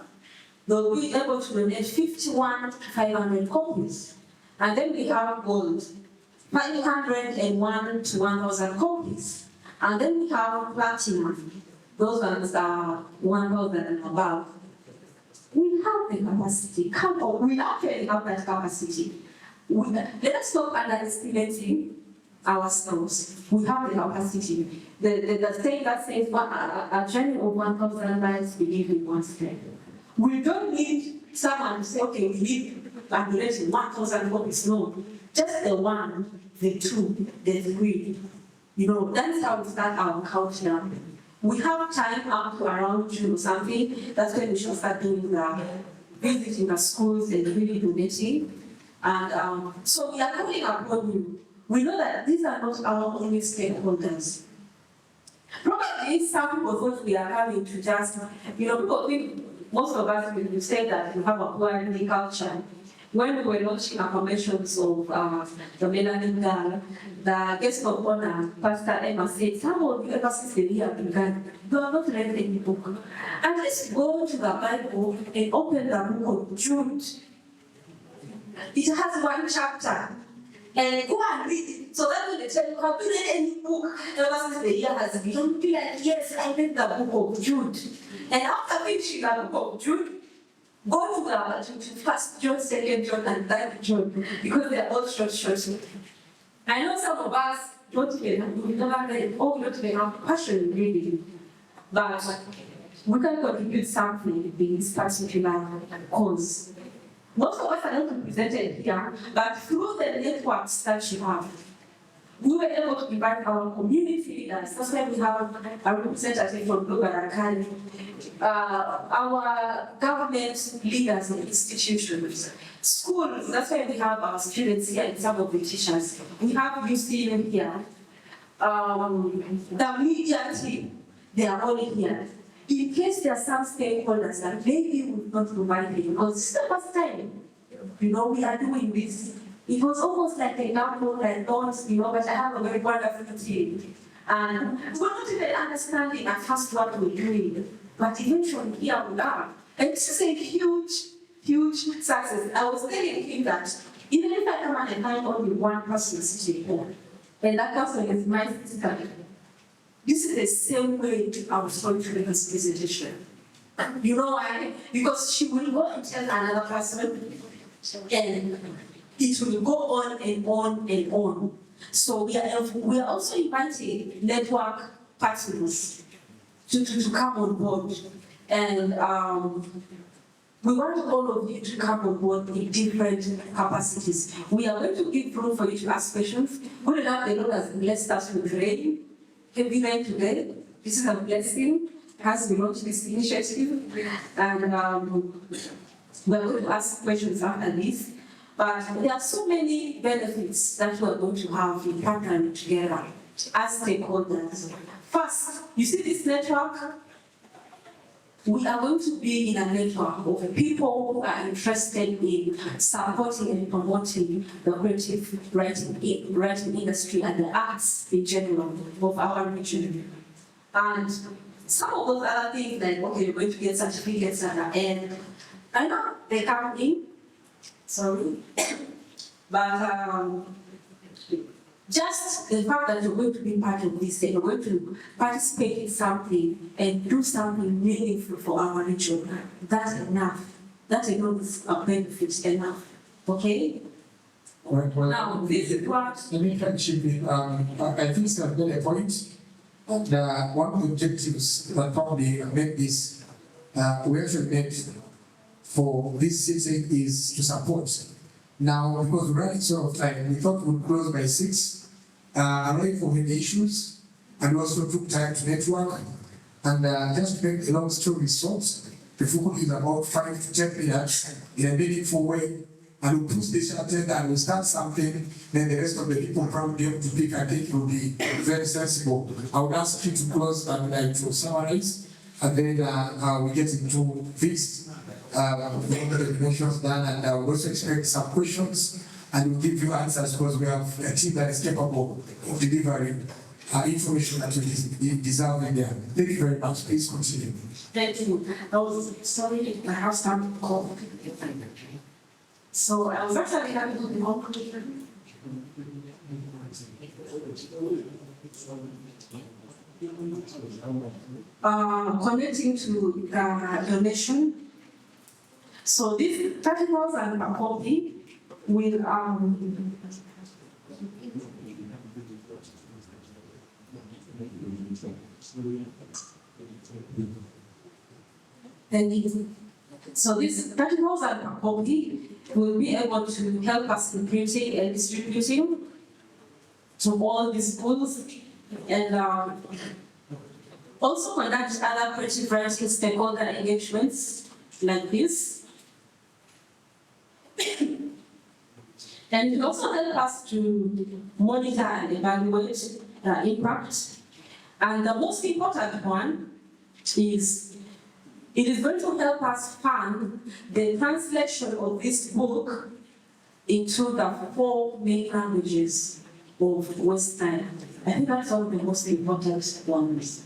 They'll be able to donate 51 to 500 copies. And then we have gold, 501 to 1,000 copies. And then we have platinum. Those ones are 1,000 and above. We have the capacity. Come on, we actually have that capacity. Let us stop underestimating ourselves. We have the capacity. The saying that says, a journey of 1,000 miles believe in one step. We don't need someone to say, okay, we need a donation 1,000 copies. No, just the 1, the 2, the 3. That's how we start our countdown. We have time up to around June or something. That's when we should start doing visiting the schools and really donating. And so we are calling upon you. We know that these are not our only stakeholders. Probably some people thought we are having to just, people think, most of us will say that we have a poor culture. When we were launching affirmations of the Melanin Girl, the guest of honor, Pastor Emma, said, some of you ever since the year began, you have not read any book. And let's go to the Bible and open the book of Jude. It has 1 chapter. And go and read it. So that when they tell you, have you read any book ever since the year has begun? Be like, yes, I read the book of Jude. And after finishing the book of Jude, go to the 1 John, 2 John, and 3 John, because they are all short. I know some of us don't even have passion in reading, but we can contribute something in this particular cause. Most of us are not represented here, but through the networks that you have, we were able to invite our community leaders. That's why we have a representative from Global Academy, our government leaders and institutions, schools. That's why we have our students here and some of the teachers. We have UCM here. The media team, they are all here. In case there are some stakeholders that maybe will not provide it, because it's the first time, we are doing this. It was almost like a gamble and don't, but I have a very wonderful team. And we're not even understanding at first what we're doing, but eventually here we are. And this is a huge success. I was telling him that even if I come and find only one person sitting here, and that person is my sister, this is the same way I was going to make this presentation. You know why? Because she will go and tell another person, and it will go on and on and on. So we are also inviting network partners to come on board. And we want all of you to come on board in different capacities. We are going to give room for you to ask questions. Good enough, the Lord has blessed us with rain. Can we rain today? This is a blessing. Has belonged to this initiative. And we're going to ask questions after this. But there are so many benefits that we're going to have in partnering together as stakeholders. First, you see this network? we are going to be in a network of people who are interested in supporting and promoting the creative writing industry and the arts in general of our region. And some of those other things like, okay, you're going to get certificates and I know they come in, sorry, but just the fact that you're going to be part of this, you're going to participate in something and do something meaningful for our region, that's enough. That alone is a benefit enough. Okay? Well, Now, this is what. Let me try to chip in. I think it's a good point. And one of the objectives that probably make this, we actually made for this season is to support. Now, because we're running short of time, we thought we'd close by 6, array for many issues, and also took time to network. And just to make a long story short, the focus is about 5 to 10 minutes in a meaningful way. And we'll push this agenda and we'll start something, then the rest of the people probably be able to pick. I think it will be very sensible. I would ask you to close and to summarize, and then we get into this. The questions done, and we'll also expect some questions, and we'll give you answers because we have a team that is capable of delivering information that you deserve in there. Thank you very much. Please continue. Thank you. I was sorry, my house started to call. So I was actually having to do more. Connecting to donation. So these particles and copy will so these particles and copy will be able to help us in printing and distributing to all these schools and also conduct other creative writing stakeholder engagements like this. And it also help us to monitor and evaluate the impact. And the most important one is it is going to help us fund the translation of this book into the 4 main languages of West Nile. I think that's one of the most important ones.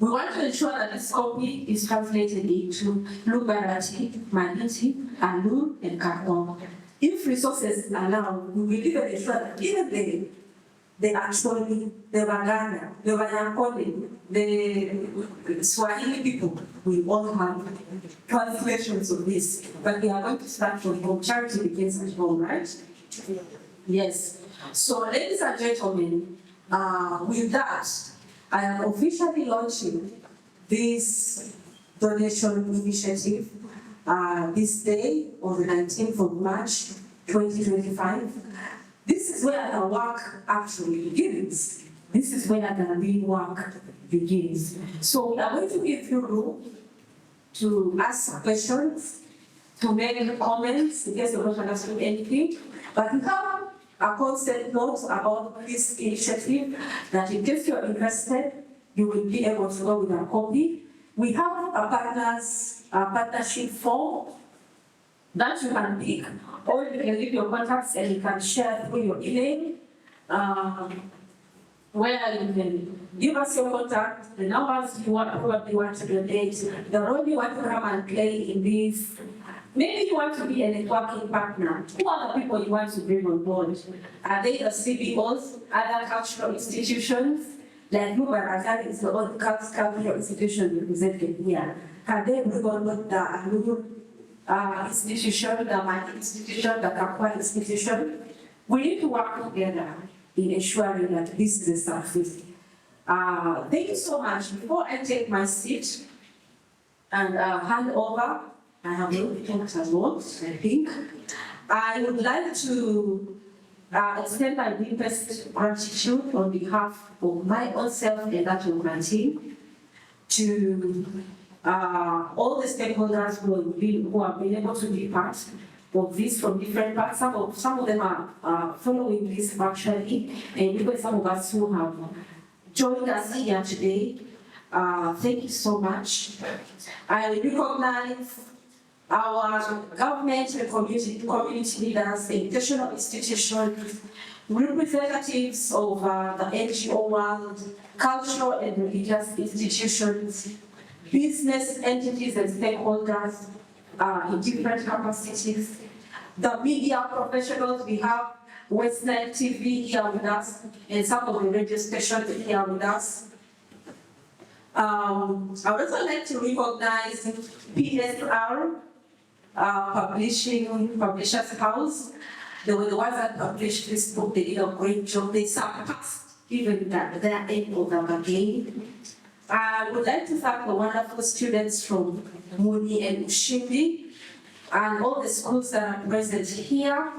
We want to ensure that this copy is translated into Lubarati, Maniti, Anu, and Kakwa. If resources allow, we will even ensure that even the Acholi, the Bagana, the Banyankole, the Swahili people, we all have translations of this. But we are going to start from home. Charity begins at home, right? Yes. So, ladies and gentlemen, with that, I am officially launching this donation initiative this day on the 19th of March 2025. This is where the work actually begins. This is where the real work begins. So we are going to give you room to ask questions, to make comments in case you don't understand anything. But we have a concept note about this initiative that in case you're interested, you will be able to go with a copy. We have a partnership form that you can pick, or you can leave your contacts and you can share through your email, where you can give us your contact, the numbers you probably want to donate, the role you want to come and play in this. Maybe you want to be a networking partner. Who are the people you want to bring on board? Are they the CBOs, other cultural institutions? Like Mubarak is the only cultural institution represented here. Can they bring on board the institution, the Mali institution, the Kakwa institution? We need to work together in ensuring that this is a success. Thank you so much. Before I take my seat and hand over, I have no talked a lot, I think. I would like to extend my deepest gratitude on behalf of my own self and that of my team to all the stakeholders who have been able to be part of this from different parts. Some of them are following this virtually, and even some of us who have joined us here today. Thank you so much. I recognize our government and community leaders, educational institutions, representatives of the NGO world, cultural and religious institutions, business entities and stakeholders in different capacities, the media professionals. We have Western TV here with us, and some of the radio stations here with us. I would also like to recognize PSR, Publishers House. They were the ones that published this book. They did a great job. They surpassed even their aim of the game. I would like to thank the wonderful students from Muni and Ushimbi and all the schools that are present here.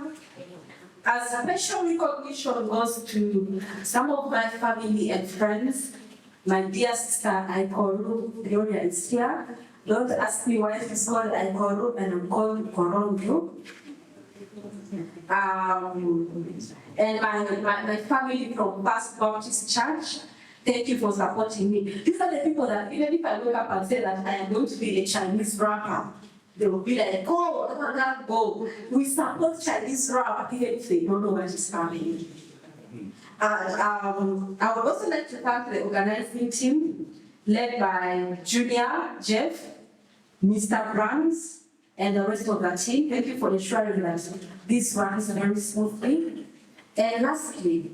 A special recognition goes to some of my family and friends. My dear sister Aikoru, Gloria is here. Don't ask me why she's called Aikoru and I'm called Gorondru. And my family from First Baptist Church, thank you for supporting me. These are the people that even if I wake up and say that I am going to be a Chinese rapper, they will be like, go, go. We support Chinese rap even if they don't know what is coming. I would also like to thank the organizing team led by Junior, Jeff, Mr. Brands, and the rest of the team. Thank you for ensuring that this runs very smoothly. And lastly,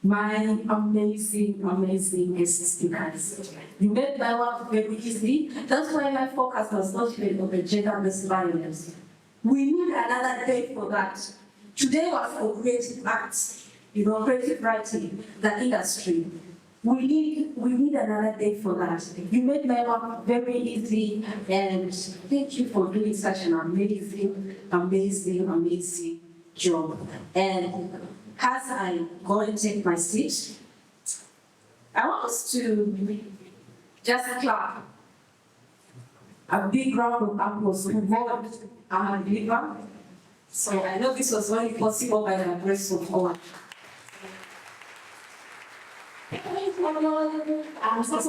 my amazing guest speakers. You made my work very easy. That's why my focus was not even on the gender-based violence. We need another day for that. Today was for creative arts, creative writing, the industry. We need another day for that. You made my work very easy, and thank you for doing such an amazing job. And as I go and take my seat, I want us to just clap. A big round of applause to God, our believer. So I know this was only possible by the grace of God. I'm so